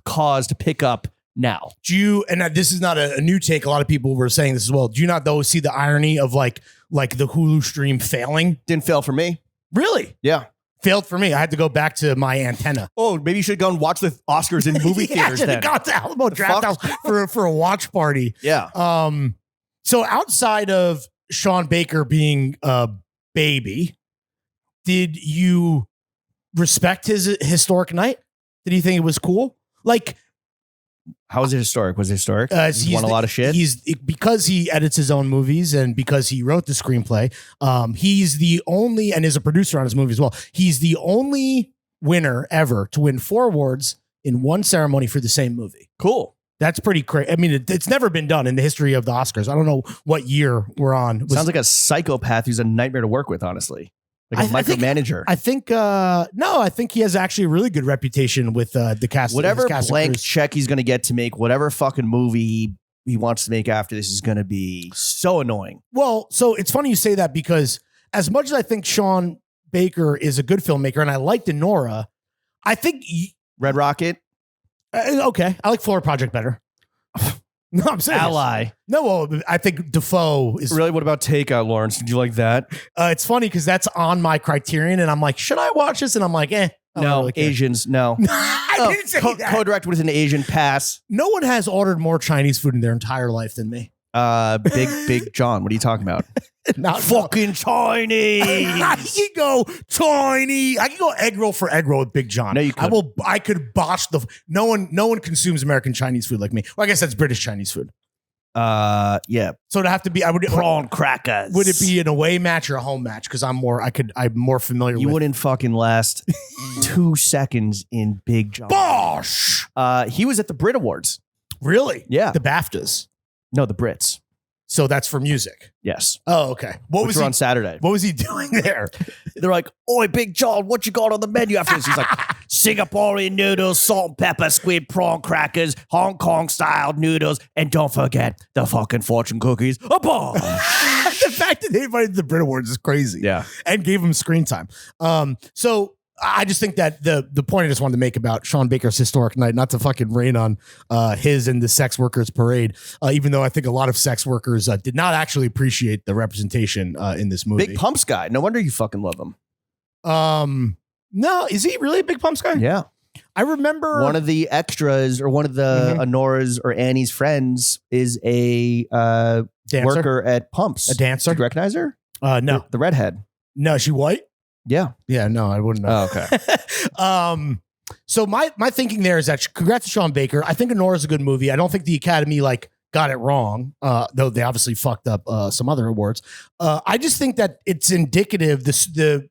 cause to pick up now. Do you, and this is not a new take, a lot of people were saying this as well. Do you not though see the irony of like the Hulu stream failing? Didn't fail for me. Really? Yeah. Failed for me. I had to go back to my antenna. Oh, maybe you should go and watch the Oscars in movie theaters. I got to Alamo Drafthouse for a watch party. Yeah. So outside of Sean Baker being a baby, did you respect his historic night? Did you think it was cool? Like, how was it historic? Was it historic? He won a lot of shit. Because he edits his own movies and because he wrote the screenplay. He's the only, and is a producer on his movie as well. He's the only winner ever to win 4 awards in one ceremony for the same movie. Cool. That's pretty crazy. I mean, it's never been done in the history of the Oscars. I don't know what year we're on. Sounds like a psychopath who's a nightmare to work with, honestly. Like a micromanager. I think he has actually a really good reputation with the cast. Whatever blank check he's going to get to make whatever fucking movie he wants to make after this is going to be so annoying. Well, so it's funny you say that because as much as I think Sean Baker is a good filmmaker and I liked Nora, I think Red Rocket. Okay, I like Florida Project better. No, I'm saying Ally. No, well, I think Defoe is really. What about Takeout, Lawrence? Did you like that? It's funny because that's on my criterion, and I'm like, should I watch this? And I'm like, no, really Asians, no. I didn't say that. Co-direct with an Asian pass. No one has ordered more Chinese food in their entire life than me. Big John. What are you talking about? Not fucking Chinese. I can go tiny. I can go egg roll for egg roll with Big John. No, you could. I could botch the. No one consumes American Chinese food like me. Well, I guess that's British Chinese food. Yeah. So to have to be, I would prawn crackers. Would it be an away match or a home match? Because I'm more familiar. You with wouldn't fucking last 2 seconds in Big John. Bosh. He was at the Brit Awards. Really? Yeah. The BAFTAs. No, the Brits. So that's for music. Yes. Oh, okay. What was he on Saturday? What was he doing there? They're like, "Oi, Big John, what you got on the menu after this?" He's like, "Singaporean noodles, salt and pepper, squid, prawn crackers, Hong Kong style noodles, and don't forget the fucking fortune cookies." The fact that they invited the Brit Awards is crazy. Yeah, and gave him screen time. So I just think that the point I just wanted to make about Sean Baker's historic night, not to fucking rain on his and the sex workers parade, even though I think a lot of sex workers did not actually appreciate the representation in this movie. Big Pumps guy. No wonder you fucking love him. No, is he really a Big Pumps guy? Yeah. I remember one of the extras or one of the Honora's or Annie's friends is a worker at Pumps. A dancer. Did you recognize her? No. The redhead. No, is she white? Yeah. Yeah, no, I wouldn't know. Oh, okay. So my thinking there is that congrats to Sean Baker. I think Honora's a good movie. I don't think the Academy got it wrong, though they obviously fucked up some other awards. I just think that it's indicative, the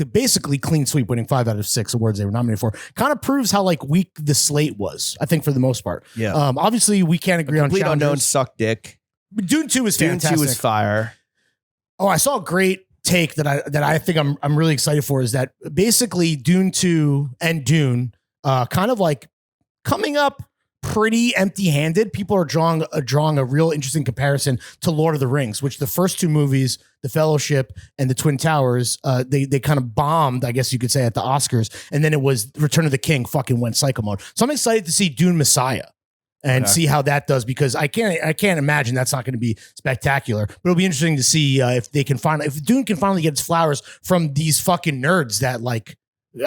basically clean sweep, winning 5 out of 6 awards they were nominated for, kind of proves how weak the slate was, I think, for the most part. Yeah. Obviously, we can't agree on Complete challengers. Unknown suck dick. Dune 2 is fantastic. Dune 2 is fire. Oh, I saw a great take that I think I'm really excited for, is that basically Dune 2 and Dune kind of coming up pretty empty-handed. People are drawing a real interesting comparison to Lord of the Rings, which the first 2 movies, The Fellowship and The Twin Towers, they kind of bombed, I guess you could say, at the Oscars, and then it was Return of the King fucking went psycho mode. So I'm excited to see Dune Messiah. and see how that does, because I can't imagine that's not going to be spectacular. But it'll be interesting to see if Dune can finally get its flowers from these fucking nerds that like.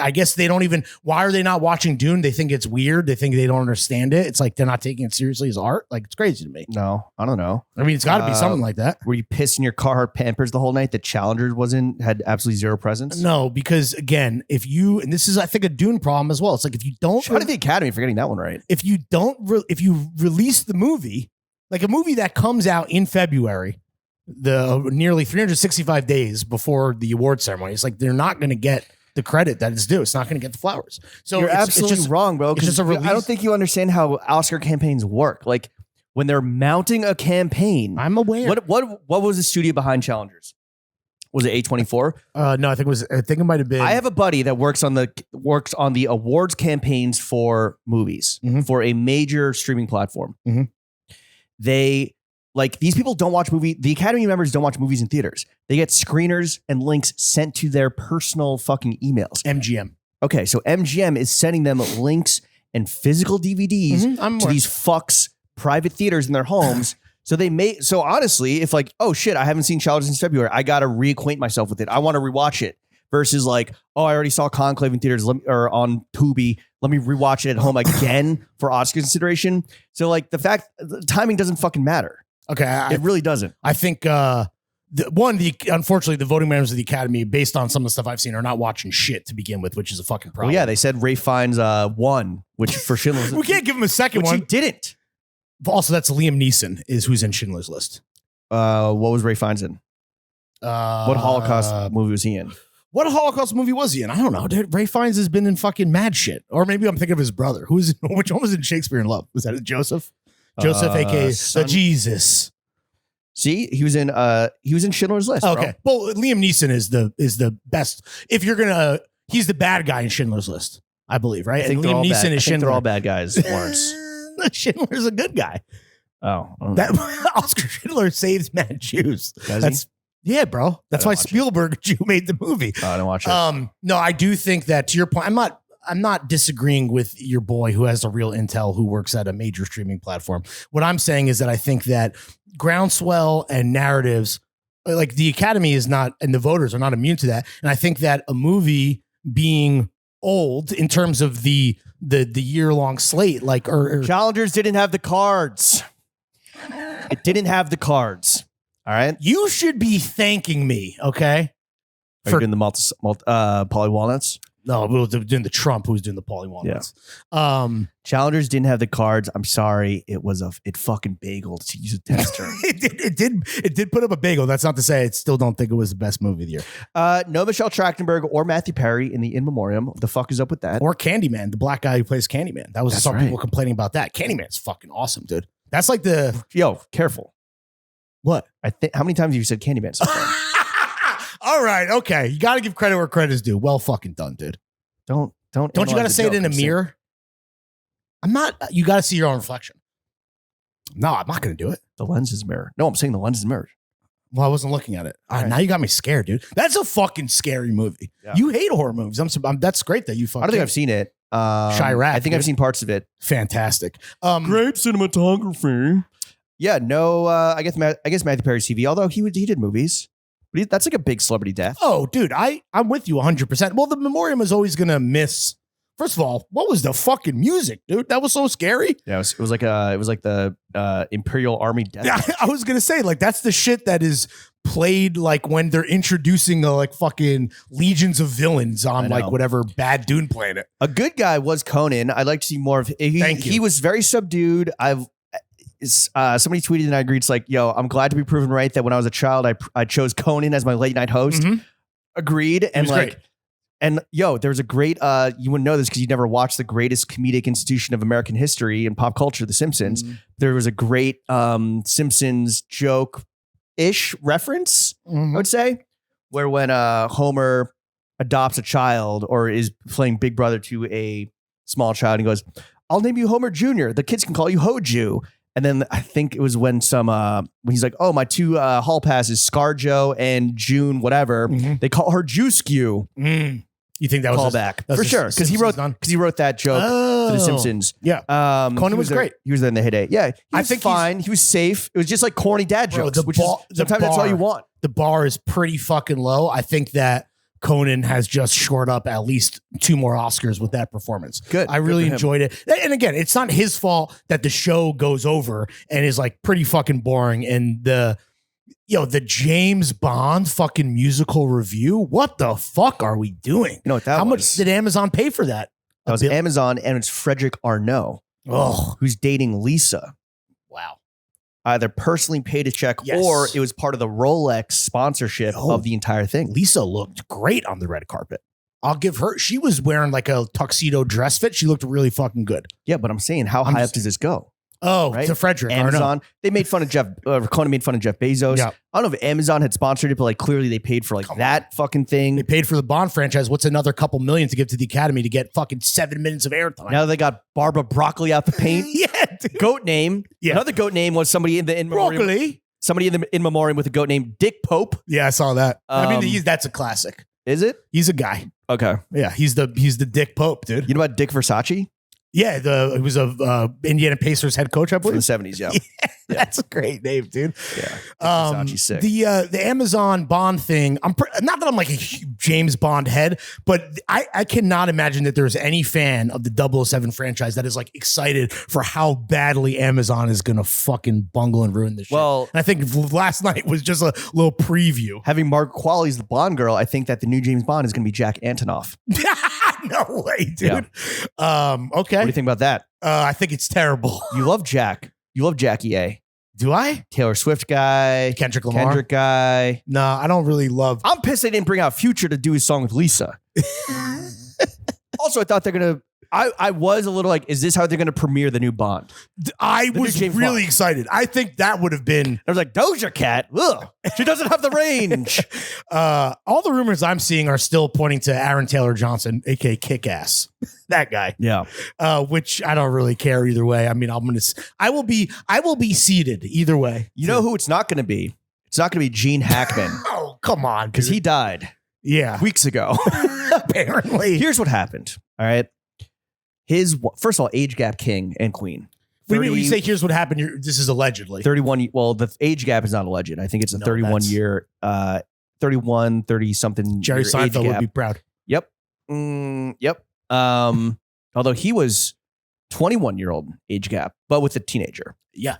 I guess they don't even. Why are they not watching Dune? They think it's weird. They think they don't understand it. It's like they're not taking it seriously as art. Like it's crazy to me. No, I don't know. I mean, it's got to be something like that. Were you pissing your Carhartt Pampers the whole night? The Challengers had absolutely zero presence. No, because again, and this is I think a Dune problem as well. It's like if you don't. Shout out to the Academy for getting that one right. If you release the movie, like a movie that comes out in February, the nearly 365 days before the award ceremony, it's like they're not going to get the credit that it's due. It's not going to get the flowers. So you're absolutely wrong, bro. It's just a release. I don't think you understand how Oscar campaigns work. Like when they're mounting a campaign, I'm aware. What was the studio behind Challengers? Was it A24? No, I think it might have been. I have a buddy that works on the awards campaigns for movies for a major streaming platform. Mm-hmm. These people don't watch the Academy members don't watch movies in theaters. They get screeners and links sent to their personal fucking emails. MGM. Okay, so MGM is sending them links and physical DVDs to these fucks private theaters in their homes. So honestly, if like, oh shit, I haven't seen Challenge since February, I got to reacquaint myself with it. I want to rewatch it versus like, oh, I already saw Conclave in theaters or on Tubi. Let me rewatch it at home again for Oscar consideration. So like the timing doesn't fucking matter. Okay, it really doesn't. I think unfortunately the voting members of the Academy, based on some of the stuff I've seen, are not watching shit to begin with, which is a fucking problem. Well, yeah, they said Ralph Fiennes won, which for Schindler's we can't give him a second which one. He didn't. Also, that's Liam Neeson who's in Schindler's List. What was Ralph Fiennes in? What Holocaust movie was he in? What Holocaust movie was he in? I don't know, dude. Ralph Fiennes has been in fucking mad shit. Or maybe I'm thinking of his brother. Which one was in Shakespeare in Love? Was that Joseph? Joseph, aka Jesus. See, he was in Schindler's List. Okay, bro. Well, Liam Neeson is the best. If you're gonna, he's the bad guy in Schindler's List, I believe, right? And Liam Neeson is Schindler. They're all bad guys. Lawrence. Schindler's a good guy. Oh, that Oscar Schindler saves mad Jews. Yeah, bro. That's why Spielberg Jew made the movie. Oh, I don't watch it. No, I do think that to your point, I'm not disagreeing with your boy who has a real intel who works at a major streaming platform. What I'm saying is that I think that groundswell and narratives, like the Academy is not, and the voters are not immune to that. And I think that a movie being old in terms of the year-long slate, like or Challengers didn't have the cards. It didn't have the cards. All right. You should be thanking me, okay? Are you doing the Polly Walnuts? No, we were doing the Trump who was doing the Polly Walnuts. Yeah. Challengers didn't have the cards. I'm sorry. It fucking bageled, to use a test term. It did put up a bagel. That's not to say I still don't think it was the best movie of the year. No Michelle Trachtenberg or Matthew Perry in the In Memoriam. What the fuck is up with that? Or Candyman, the black guy who plays Candyman. That was some people complaining about that. Candyman's fucking awesome, dude. That's like Yo, careful. What? How many times have you said Candyman so far? All right, okay. You got to give credit where credit is due. Well fucking done, dude. Don't you got to say it in a mirror? I'm not. You got to see your own reflection. No, I'm not going to do it. The lens is mirror. No, I'm saying the lens is mirror. Well, I wasn't looking at it. All right. Now you got me scared, dude. That's a fucking scary movie. Yeah. You hate horror movies. That's great that you fucking. I don't think I've seen it. Chirac. I think I've seen parts of it. Fantastic. Great cinematography. Yeah, no. I guess Matthew Perry's TV. Although he did movies. But that's like a big celebrity death. Oh, dude, I'm with you 100%. Well, the Memoriam is always gonna miss. First of all, what was the fucking music, dude? That was so scary. Yeah, it was like the Imperial Army death. Yeah, I was gonna say like that's the shit that is played like when they're introducing like fucking legions of villains on like whatever bad Dune planet. A good guy was Conan. I'd like to see more of. He was very subdued. Somebody tweeted and I agreed. It's like, yo, I'm glad to be proven right that when I was a child, I chose Conan as my late night host. Mm-hmm. Agreed. And like, great. And yo, there was a great, you wouldn't know this because you never watched the greatest comedic institution of American history and pop culture, The Simpsons. Mm-hmm. There was a great Simpsons joke-ish reference, I would say, where when Homer adopts a child or is playing Big Brother to a small child, he goes, I'll name you Homer Jr. The kids can call you Hoju. And then I think it was when when he's like, oh, my two hall passes, ScarJo and June, whatever. Mm-hmm. They call her Juice Q. Mm. You think that was callback for sure? Because he wrote that joke to The Simpsons. Yeah, Conan was great. He was there in the heyday. Yeah, I think fine. He was safe. It was just like corny dad jokes, sometimes that's all you want. The bar is pretty fucking low. I think that Conan has just shored up at least 2 more Oscars with that performance. Good. I really enjoyed it. And again, it's not his fault that the show goes over and is like pretty fucking boring. And the James Bond fucking musical review. What the fuck are we doing? You know what that was? How much did Amazon pay for that? That was Amazon, and it's Frederick Arnault, who's dating Lisa. Wow. Either personally paid a check or it was part of the Rolex sponsorship of the entire thing. Lisa looked great on the red carpet. I'll give her. She was wearing like a tuxedo dress fit. She looked really fucking good. Yeah, but I'm saying, how high up does this go? Oh, right? To Frederick. Amazon. They made fun of Conan made fun of Jeff Bezos. Yeah. I don't know if Amazon had sponsored it, but like clearly they paid for like that fucking thing. They paid for the Bond franchise. What's another couple million to give to the Academy to get fucking 7 minutes of airtime? Now they got Barbara Broccoli out the paint. Yeah, dude. Goat name. Yeah. Another goat name was somebody in the in memoriam. Broccoli. Somebody in the in memoriam with a goat named Dick Pope. Yeah, I saw that. I mean, that's a classic. Is it? He's a guy. Okay. Yeah, he's the Dick Pope, dude. You know about Dick Versace? Yeah, he was a Indiana Pacers head coach, I believe. From the 70s, yeah. That's a great name, dude. Yeah. Versace's sick. The Amazon Bond thing, not that I'm like a James Bond head, but I cannot imagine that there's any fan of the 007 franchise that is like excited for how badly Amazon is going to fucking bungle and ruin this shit. Well, and I think last night was just a little preview. Having Margaret Qualley as the Bond girl, I think that the new James Bond is going to be Jack Antonoff. No way, dude. Yeah. Okay. What do you think about that? I think it's terrible. You love Jack. You love Jackie A. Do I? Taylor Swift guy. Kendrick Lamar. Kendrick guy. No, I don't really love. I'm pissed they didn't bring out Future to do his song with Lisa. Also, I thought they're going to. I was a little like, is this how they're going to premiere the new Bond? I was really excited. I think that would have been. I was like, Doja Cat. Ugh, she doesn't have the range. All the rumors I'm seeing are still pointing to Aaron Taylor Johnson, aka Kick-Ass. That guy. Yeah. Which I don't really care either way. I mean, I will be seated either way. You know who it's not going to be? It's not going to be Gene Hackman. Oh, come on. Because he died. Yeah. Weeks ago. Apparently. Here's what happened. All right. First of all, age gap king and queen. When you say here's what happened, this is allegedly 31. Well, the age gap is not alleged. I think it's a 31 year, 31, 30 something. Jerry Seinfeld would be proud. Yep. Yep. Although he was 21-year-old age gap, but with a teenager. Yeah.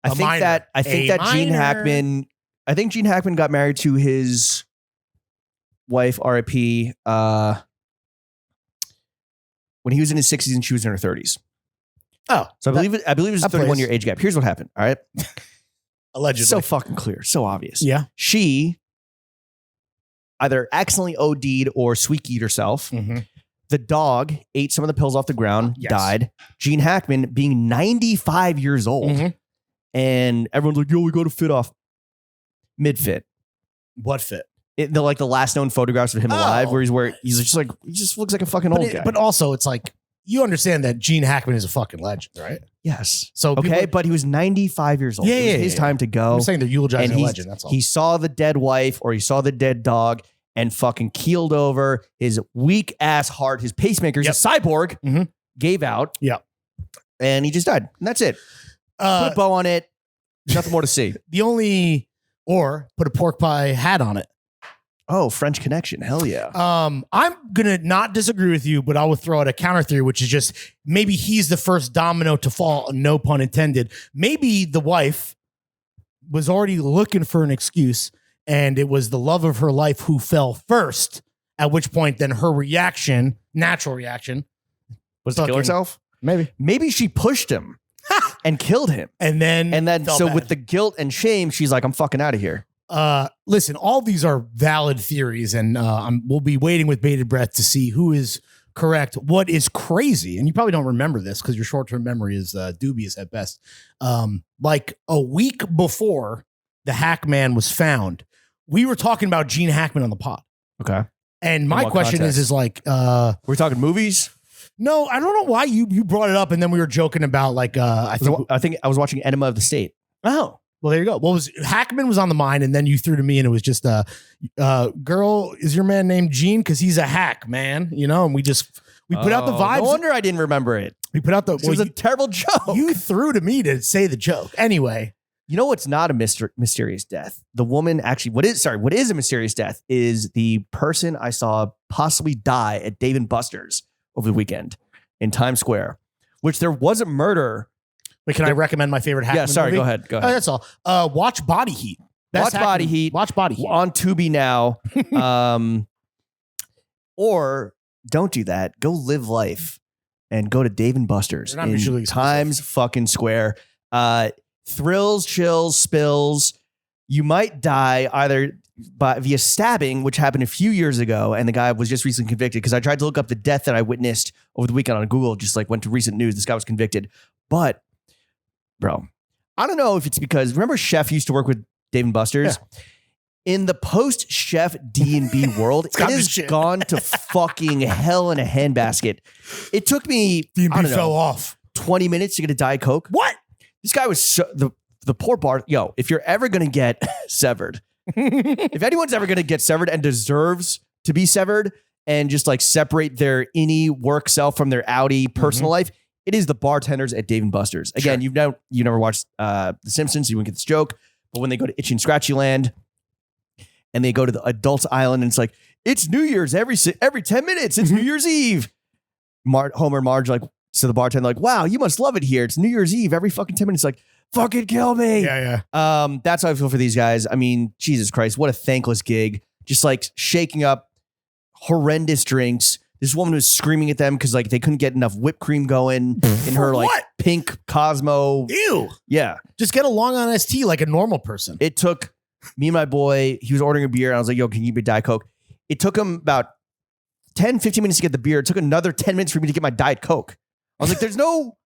I think that Gene Hackman got married to his wife, RIP, when he was in his 60s and she was in her 30s. Oh, so I believe it's a 31-year age gap. Here's what happened. All right. Allegedly. So fucking clear. So obvious. Yeah. She either accidentally OD'd or squeakied herself. Mm-hmm. The dog ate some of the pills off the ground, died. Gene Hackman being 95 years old. And everyone's like, yo, we got to fit off. Mid-fit. What fit? The last known photographs of him alive where he just looks like a fucking old guy. But also it's like, you understand that Gene Hackman is a fucking legend, right? Yes. So but he was 95 years old. Yeah, it was his time to go. I'm saying they're eulogizing a legend. That's all. He saw the dead wife or he saw the dead dog and fucking keeled over. His weak ass heart, his pacemaker, he's a cyborg, gave out. Yeah. And he just died. And that's it. Put a bow on it. Nothing more to see. Or put a pork pie hat on it. Oh, French Connection. Hell yeah. I'm going to not disagree with you, but I will throw out a counter theory, which is just maybe he's the first domino to fall, no pun intended. Maybe the wife was already looking for an excuse and it was the love of her life who fell first, at which point then her natural reaction was to kill herself? Maybe she pushed him and killed him. And then so bad. With the guilt and shame, she's like, I'm fucking out of here. Listen, all these are valid theories, and we'll be waiting with bated breath to see who is correct. What is crazy, and you probably don't remember this because your short-term memory is dubious at best. Like a week before the Hackman was found, we were talking about Gene Hackman on the pod. Okay. And my question is like, we're talking movies? No, I don't know why you brought it up, and then we were joking about like, I think I was watching Enema of the State. Oh. Well, there you go. What was Hackman was on the mind, and then you threw to me, and it was just girl, is your man named Gene? Because he's a hack, man. You know, and we put out the vibes. No wonder I didn't remember it. We put out the. It was a terrible joke. You threw to me to say the joke. Anyway, you know what's not a mysterious death? The woman actually. What is a mysterious death is the person I saw possibly die at Dave & Buster's over the weekend in Times Square, which there was a murder. Wait, can I recommend my favorite Hackman movie? Go ahead. Oh, that's all. Watch Body Heat. Watch Body Heat on Tubi now. Or don't do that. Go live life and go to Dave & Buster's in Times fucking Square. Thrills, chills, spills. You might die either via stabbing, which happened a few years ago, and the guy was just recently convicted, because I tried to look up the death that I witnessed over the weekend on Google, just like went to recent news. This guy was convicted. But, bro, I don't know if it's because, remember Chef used to work with Dave & Buster's? Yeah. In the post-Chef D&B world, it has gone to fucking hell in a handbasket. It took me, D&B fell off 20 minutes to get a Diet Coke. What? This guy was the poor bar. Yo, if you're ever going to get severed, if anyone's ever going to get severed and deserves to be severed and just like separate their innie work self from their outie personal life, it is the bartenders at Dave & Buster's. Again, you never watched The Simpsons, so you wouldn't get this joke. But when they go to Itchy and Scratchy Land and they go to the Adults Island, and it's like, it's New Year's every 10 minutes. It's New Year's Eve. Homer and Marge like, so the bartender like, wow, you must love it here. It's New Year's Eve every fucking 10 minutes. Like, fucking kill me. Yeah. That's how I feel for these guys. I mean, Jesus Christ, what a thankless gig. Just like shaking up horrendous drinks. This woman was screaming at them because like they couldn't get enough whipped cream going in her like pink Cosmo. Ew. Yeah. Just get along on ST like a normal person. It took me and my boy, he was ordering a beer, and I was like, yo, can you give me a Diet Coke? It took him about 10, 15 minutes to get the beer. It took another 10 minutes for me to get my Diet Coke. I was like, there's no...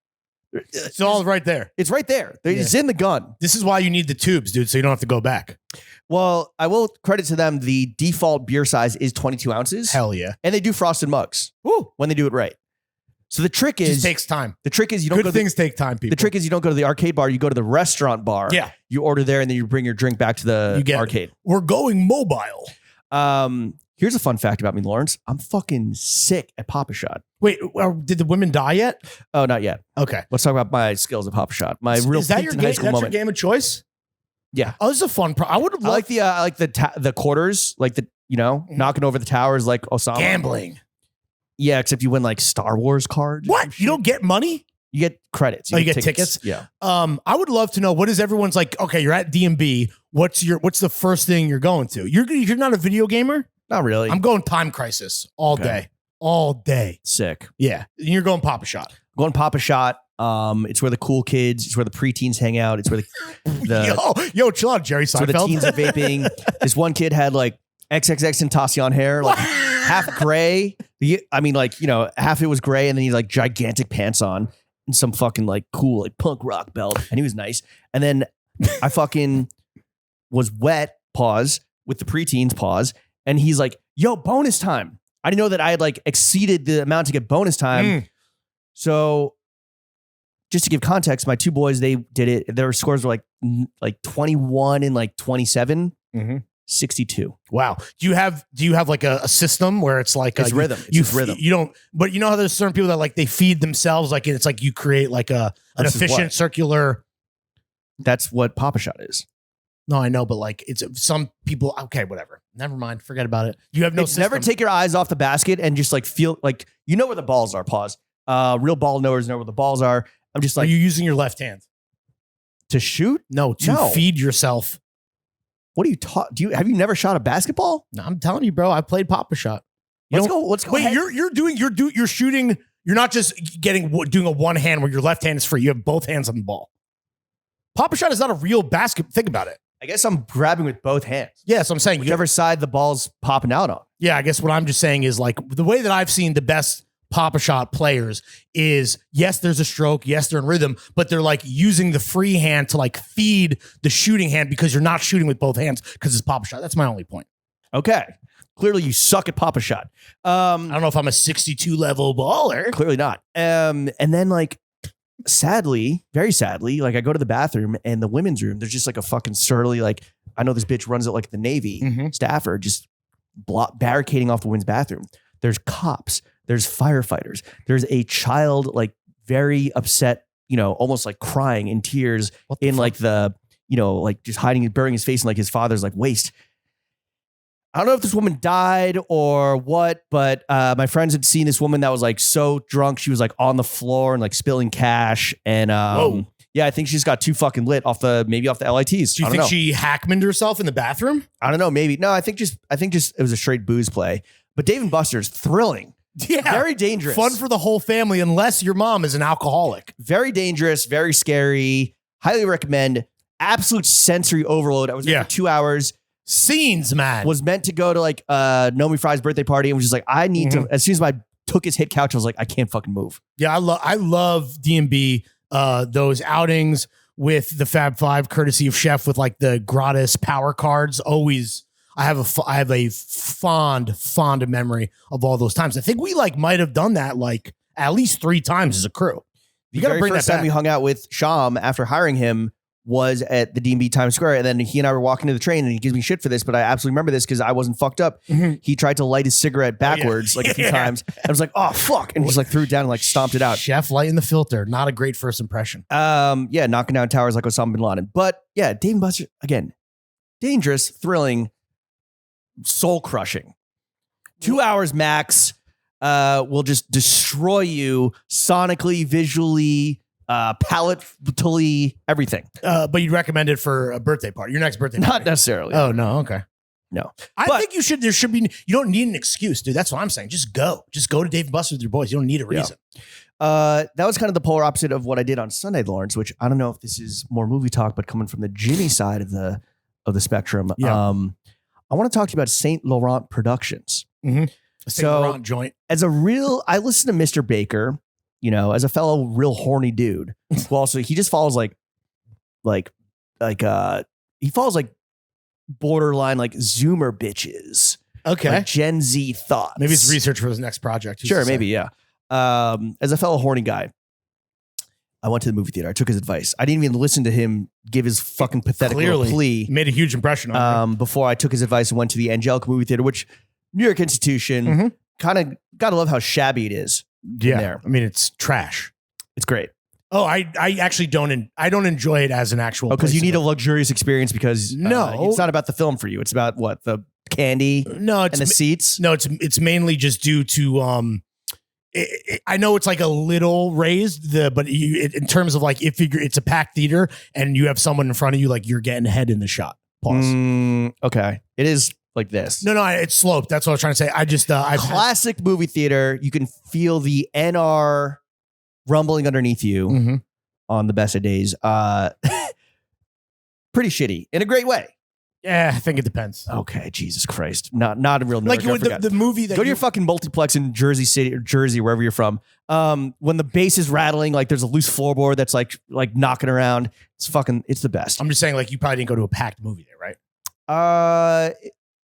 It's all right there. It's right there. It's in the gun. This is why you need the tubes, dude, so you don't have to go back. Well, I will credit to them. The default beer size is 22 ounces. Hell yeah. And they do frosted mugs. Woo. When they do it right. So the trick is... It just takes time. The trick is you don't Good things take time, people. The trick is you don't go to the arcade bar. You go to the restaurant bar. Yeah. You order there, and then you bring your drink back to the arcade. We're going mobile. Here's a fun fact about me, Lawrence. I'm fucking sick at Pop-A-Shot. Wait, did the women die yet? Oh, not yet. Okay. Let's talk about my skills at Pop-A-Shot. My real is that your game? That's your game of choice? Yeah. Oh, this is a fun. I would have. I like the quarters, like the knocking over the towers, like Osama. Gambling. Yeah, except you win like Star Wars cards. What? You don't get money? You get credits. You get tickets. Yeah. I would love to know, what is everyone's like? Okay, you're at D&B. What's the first thing you're going to? You're not a video gamer? Not really. I'm going Time Crisis all day. Sick. Yeah. And you're going Pop-A-Shot. Going Pop-A-Shot. It's where the cool kids, it's where the preteens hang out. It's where the yo, chill out, Jerry Seinfeld. It's where the teens are vaping. This one kid had like XXX Tentacion hair, like half gray. I mean, like, half it was gray, and then he had like gigantic pants on and some fucking like cool like punk rock belt, and he was nice. And then I fucking was wet, pause, with the preteens, pause, and he's like, yo, bonus time. I didn't know that I had like exceeded the amount to get bonus time. So just to give context, my two boys, they did it. Their scores were like 21 and like 27, 62. Wow. Do you have like a system where it's like it's rhythm? It's rhythm. You don't, but you know how there's certain people that like they feed themselves, like it's like you create like an efficient circular. That's what Pop-A-Shot is. No, I know, but like it's some people. Okay, whatever. Never mind. Forget about it. You have no system. Never take your eyes off the basket and just like feel like you know where the balls are. Pause. Real ball knowers know where the balls are. I'm just like, are you using your left hand to shoot? No, to feed yourself. What are you have you never shot a basketball? No, I'm telling you, bro. I played Pop-A-Shot. Let's go. Wait, ahead. You're shooting. You're not just doing a one hand where your left hand is free. You have both hands on the ball. Pop-A-Shot is not a real basket. Think about it. I guess I'm grabbing with both hands. Yeah, so I'm saying whichever side the ball's popping out on. Yeah, I guess what I'm just saying is like the way that I've seen the best Pop-A-Shot players is, yes, there's a stroke, yes, they're in rhythm, but they're like using the free hand to like feed the shooting hand because you're not shooting with both hands because it's Pop-A-Shot. That's my only point. Okay. Clearly you suck at Pop-A-Shot. I don't know if I'm a 62 level baller. Clearly not. And then like sadly, very sadly, like I go to the bathroom and the women's room, there's just like a fucking surly, like, I know this bitch runs it like the Navy staffer, just barricading off the women's bathroom. There's cops, there's firefighters, there's a child like very upset, you know, almost like crying in tears in like the, you know, like just hiding, burying his face in like his father's like waist. I don't know if this woman died or what, but my friends had seen this woman that was like so drunk. She was like on the floor and like spilling cash. And yeah, I think she's got too fucking lit off the LITs. Do you think she Hackmaned herself in the bathroom? I don't know. Maybe. No, I think just it was a straight booze play. But Dave and Buster's thrilling. Yeah. Very dangerous. Fun for the whole family, unless your mom is an alcoholic. Very dangerous, very scary. Highly recommend. Absolute sensory overload. I was there for 2 hours. Scenes, man. Was meant to go to like Nomi Fry's birthday party and was just like, I need to, as soon as I took his hit couch, I was like, I can't fucking move. Yeah, I love D&B, those outings with the Fab Five, courtesy of Chef, with like the gratis power cards. Always, I have a fond memory of all those times. I think we like might have done that like at least 3 times as a crew. You got to bring that back. Time we hung out with Sham after hiring him was at the D&B Times Square, and then he and I were walking to the train, and he gives me shit for this, but I absolutely remember this because I wasn't fucked up. He tried to light his cigarette backwards like a few times. I was like, oh fuck, and just like threw it down and like stomped it out. Chef lighting the filter, not a great first impression. Yeah, knocking down towers like Osama bin Laden. But yeah, Dave and Buster, again, dangerous, thrilling, soul crushing. 2 hours max will just destroy you sonically, visually, palatally, everything. But you'd recommend it for a birthday party, your next birthday party? Not necessarily. Oh, no. Okay. No. I think there should be, you don't need an excuse, dude. That's what I'm saying. Just go to Dave and Buster with your boys. You don't need a reason. That was kind of the polar opposite of what I did on Sunday, Lawrence, which I don't know if this is more movie talk, but coming from the Jimmy side of the spectrum. Yeah. I want to talk to you about Saint Laurent Productions. Saint Laurent joint. I listen to Mr. Baker, you know, as a fellow real horny dude who also, he just follows he follows like borderline like Zoomer bitches. Okay. Like Gen Z thoughts. Maybe it's research for his next project. Sure, maybe, yeah. As a fellow horny guy, I went to the movie theater. I took his advice. I didn't even listen to him give his fucking pathetic little plea. Made a huge impression on me. Before I took his advice and went to the Angelica movie theater, which New York institution, kind of gotta love how shabby it is. Yeah, there. I mean, it's trash. It's great. Oh, I actually don't enjoy it as an actual. Oh, because you need a luxurious experience because no, it's not about the film for you. It's about what, the candy, and the seats. No, it's mainly just due to I know it's like a little raised, but in terms of like it's a packed theater and you have someone in front of you, like you're getting ahead in the shot. Pause. Okay, it is like this. No, it's sloped. That's what I was trying to say. I just classic movie theater. You can feel the NR rumbling underneath you on the best of days. Pretty shitty in a great way. Yeah, I think it depends. Okay, Jesus Christ, not a real like the movie that go to your fucking multiplex in Jersey City or Jersey, wherever you're from. When the bass is rattling, like there's a loose floorboard that's like knocking around. It's the best. I'm just saying, like you probably didn't go to a packed movie there, right?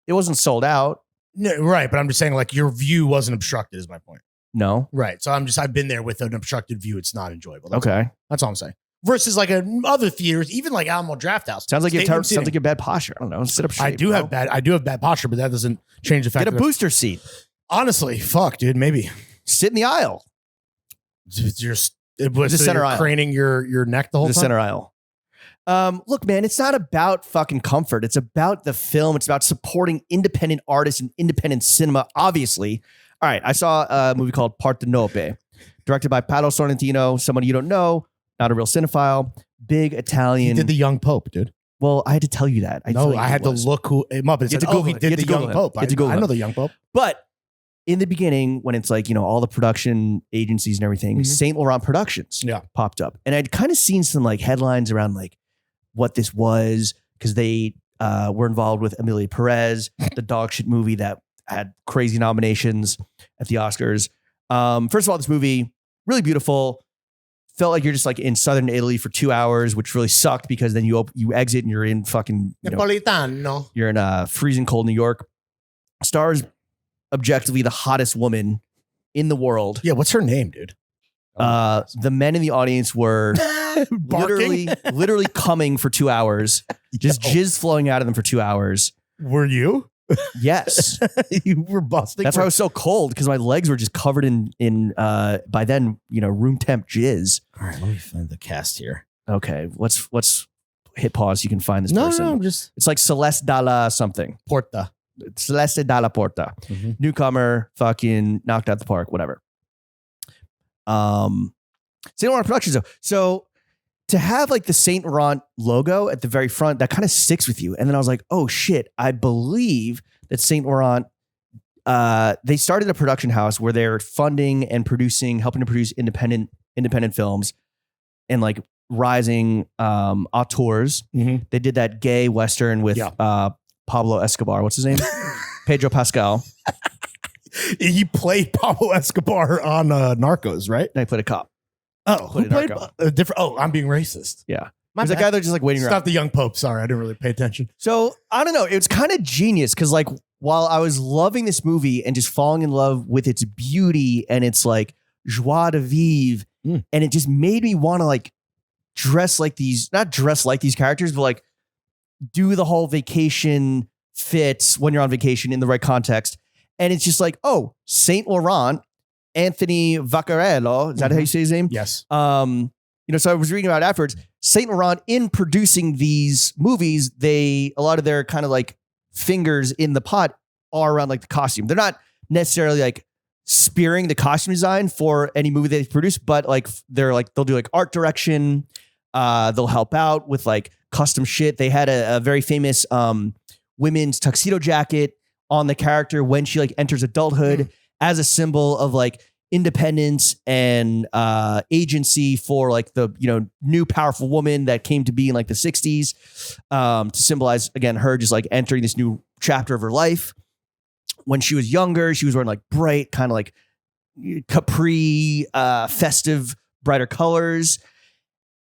It wasn't sold out. No, right, but I'm just saying, like your view wasn't obstructed. Is my point. No, right. So I've been there with an obstructed view. It's not enjoyable. That's all I'm saying. Versus like other theaters, even like Alamo Drafthouse. Sounds like you have bad posture. I don't know. Sit up straight. I do have bad posture, but that doesn't change the fact. Get a booster seat. Honestly, fuck, dude. Maybe sit in the aisle. Just the center aisle, craning your neck the whole time. The center aisle. Look, man, it's not about fucking comfort. It's about the film. It's about supporting independent artists and independent cinema. Obviously, all right. I saw a movie called Partenope, directed by Paolo Sorrentino. Someone you don't know. Not a real cinephile, big Italian. He did the Young Pope, dude. Well, I had to tell you that. I had to look him up. He did the Young Pope. I know the Young Pope. But in the beginning, when it's like, you know, all the production agencies and everything, Saint Laurent Productions popped up. And I'd kind of seen some like headlines around like what this was, because they were involved with Emilia Perez, the dog shit movie that had crazy nominations at the Oscars. First of all, this movie, really beautiful. Felt like you're just like in southern Italy for 2 hours, which really sucked because then you exit and you're in fucking Napolitano. You're in freezing cold New York. Stars objectively the hottest woman in the world. Yeah, what's her name, dude? The men in the audience were literally coming for 2 hours, just jizz flowing out of them for 2 hours. Were you? Yes. You were busting. That's why I was so cold, because my legs were just covered in by then, room temp jizz. All right, let me find the cast here. Okay, let's hit pause. You can find this person. No, it's like Celeste Dalla something. Porta. Celeste Dalla Porta. Mm-hmm. Newcomer, fucking knocked out the park, whatever. Saint Laurent Productions though. So to have like the Saint Laurent logo at the very front, that kind of sticks with you. And then I was like, oh shit, I believe that Saint Laurent, they started a production house where they're funding and helping to produce independent films and like rising auteurs. Mm-hmm. They did that gay Western with Pablo Escobar. What's his name? Pedro Pascal. He played Pablo Escobar on Narcos, right? And he played a cop. Oh, who played a different? Oh, I'm being racist. Yeah. There's a guy that's just like waiting around. Stop the young pope. Sorry, I didn't really pay attention. So I don't know. It was kind of genius because like while I was loving this movie and just falling in love with its beauty and its like joie de vivre, and it just made me want to like not dress like these characters, but like do the whole vacation fits when you're on vacation in the right context. And it's just like, oh, Saint Laurent, Anthony Vaccarello. Is that how you say his name? Yes. So I was reading about it afterwards. Saint Laurent, in producing these movies, a lot of their kind of like fingers in the pot are around like the costume. They're not necessarily like spearing the costume design for any movie they produce, but like they'll do like art direction. They'll help out with like custom shit. They had a very famous women's tuxedo jacket on the character when she like enters adulthood as a symbol of like independence and agency for like the new powerful woman that came to be in like the 60s, to symbolize again her just like entering this new chapter of her life. When she was younger, she was wearing like bright kind of like capri festive brighter colors.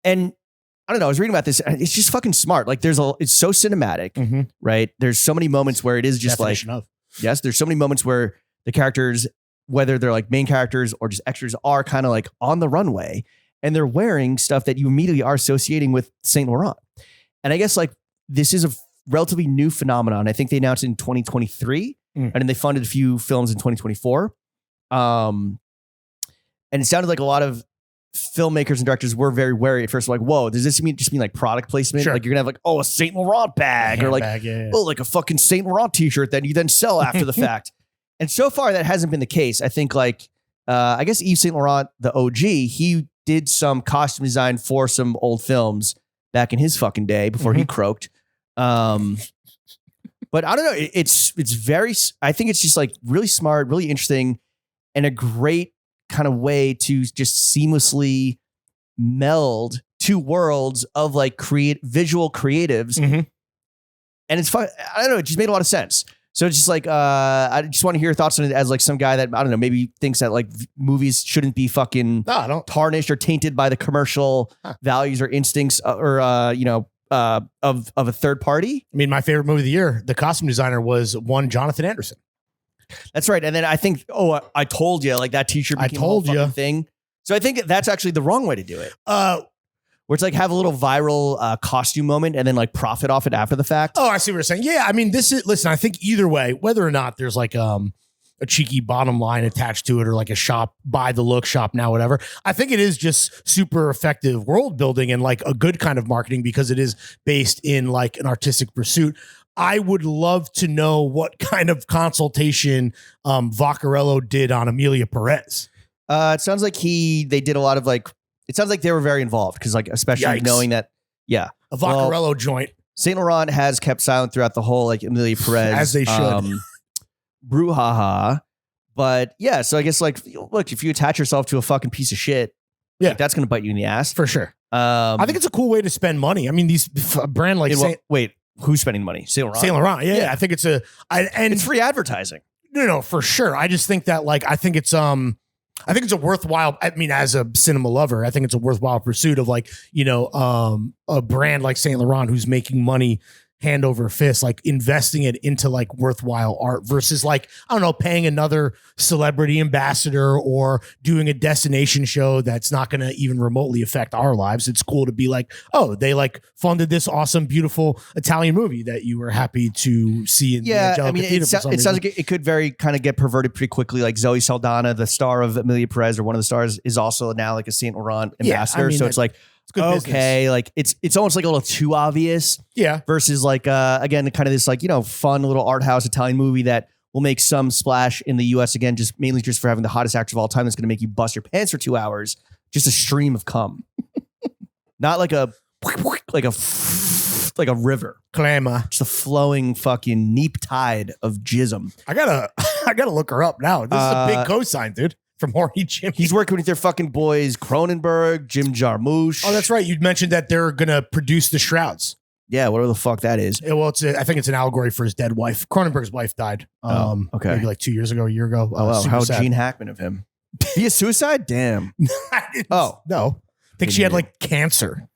And I don't know, I was reading about this and it's just fucking smart. Like it's so cinematic, right? There's so many moments where it is just yes, there's so many moments where the characters, whether they're like main characters or just extras, are kind of like on the runway and they're wearing stuff that you immediately are associating with Saint Laurent. And I guess like this is a relatively new phenomenon. I think they announced it in 2023 and then they funded a few films in 2024. And it sounded like a lot of filmmakers and directors were very wary at first, like, whoa, does this just mean like product placement? Sure. Like you're gonna have like, oh, a Saint Laurent bag or like, oh, like a fucking Saint Laurent t-shirt that you then sell after the fact. And so far that hasn't been the case. I think like, I guess Yves Saint Laurent, the OG, he did some costume design for some old films back in his fucking day before he croaked. But I don't know. It's very, I think it's just like really smart, really interesting, and a great kind of way to just seamlessly meld two worlds of like visual creatives. And it's fun. I don't know. It just made a lot of sense. So it's just like, I just want to hear your thoughts on it as like some guy that, I don't know, maybe thinks that like movies shouldn't be fucking tarnished or tainted by the commercial values or instincts or, of a third party. I mean, my favorite movie of the year, the costume designer was one Jonathan Anderson. That's right. And then I think, I told you, like that t-shirt became a whole fucking thing. So I think that's actually the wrong way to do it. Where it's like have a little viral costume moment and then like profit off it after the fact. Oh, I see what you're saying. Yeah, I mean, listen, I think either way, whether or not there's like a cheeky bottom line attached to it or like a shop, buy the look, shop now, whatever. I think it is just super effective world building and like a good kind of marketing because it is based in like an artistic pursuit. I would love to know what kind of consultation Vaccarello did on Emilia Perez. It sounds like they did a lot of like, it sounds like they were very involved because like, especially knowing that, a Vaccarello joint. Saint Laurent has kept silent throughout the whole like Emilia Perez. As they should. Brouhaha. But yeah, so I guess like, look, if you attach yourself to a fucking piece of shit, like, that's going to bite you in the ass. For sure. I think it's a cool way to spend money. I mean, these brand like wait. Who's spending money? Saint Laurent. Saint Laurent. Yeah. I think it's and it's free advertising. No, for sure. I just think that like, I think it's a worthwhile, I mean, as a cinema lover, I think it's a worthwhile pursuit of like, a brand like Saint Laurent who's making money hand over fist, like investing it into like worthwhile art versus like, I don't know, paying another celebrity ambassador or doing a destination show that's not going to even remotely affect our lives. It's cool to be like, oh, they like funded this awesome, beautiful Italian movie that you were happy to see in the Angelica Theater. It sounds like it could very kind of get perverted pretty quickly. Like Zoe Saldana, the star of Amelia Perez, or one of the stars, is also now like a Saint Laurent ambassador. So it's like, okay, business. Like it's almost like a little too obvious. Yeah. Versus like again, kind of this like, fun little art house Italian movie that will make some splash in the US again, just mainly just for having the hottest actors of all time that's gonna make you bust your pants for 2 hours. Just a stream of cum. Not like a river. Clamor. Just a flowing fucking neap tide of jism. I gotta look her up now. This is a big cosign, dude. From Horny Jim. He's working with their fucking boys, Cronenberg, Jim Jarmusch. Oh, that's right. You mentioned that they're going to produce the Shrouds. Yeah, whatever the fuck that is. Well, I think it's an allegory for his dead wife. Cronenberg's wife died. Okay. Maybe like 2 years ago, a year ago. Oh, wow. How Gene Hackman of him. Via suicide? Damn. No. I think she had like cancer.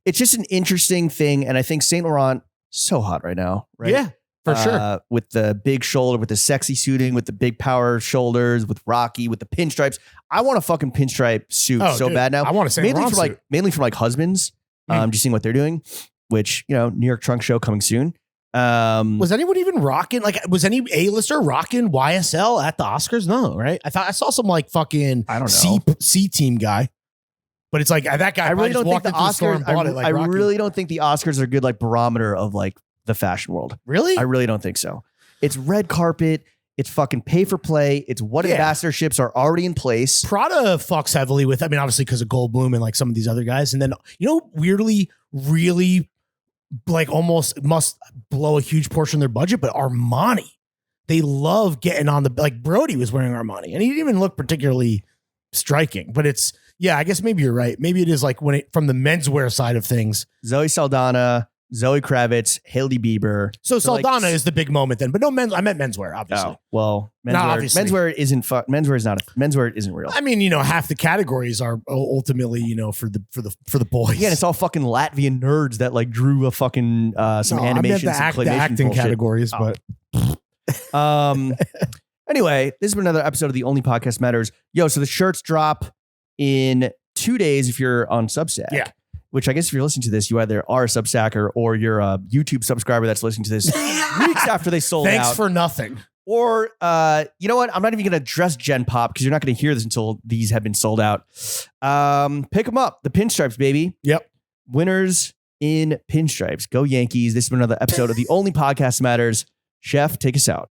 It's just an interesting thing. And I think Saint Laurent, so hot right now, right? Yeah. For sure. With the big shoulder, with the sexy suiting, with the big power shoulders, with Rocky, with the pinstripes. I want a fucking pinstripe suit bad now. I want to say mainly from like husbands. Just seeing what they're doing, which, New York Trunk Show coming soon. Was anyone even rocking? Like, was any A-lister rocking YSL at the Oscars? No, right? I thought I saw some like fucking I don't know C team guy. But it's like that guy. I really don't think the Oscars. I Rocky. really don't think the Oscars are a good like barometer of like the fashion world. Really? I really don't think so. It's red carpet. It's fucking pay for play. It's what ambassadorships are already in place. Prada fucks heavily with, obviously because of Goldblum and like some of these other guys. And then, weirdly, really like almost must blow a huge portion of their budget, but Armani. They love getting on like Brody was wearing Armani and he didn't even look particularly striking, but it's, I guess maybe you're right. Maybe it is like from the menswear side of things. Zoe Saldana, Zoe Kravitz, Hailey Bieber. So Saldana is the big moment then, but no men's. I meant menswear, obviously. Oh, well, menswear isn't real. I mean, half the categories are ultimately, for the boys. Yeah, and it's all fucking Latvian nerds that like drew a fucking some animations, the acting bullshit. Categories, but. Anyway, this has been another episode of The Only Podcast Matters. So the shirts drop in 2 days if you're on Substack. Yeah. Which I guess if you're listening to this, you either are a Substacker or you're a YouTube subscriber that's listening to this weeks after they sold out. Thanks for nothing. Or, you know what? I'm not even going to address Gen Pop because you're not going to hear this until these have been sold out. Pick them up. The pinstripes, baby. Yep. Winners in pinstripes. Go Yankees. This has been another episode of The Only Podcast Matters. Chef, take us out.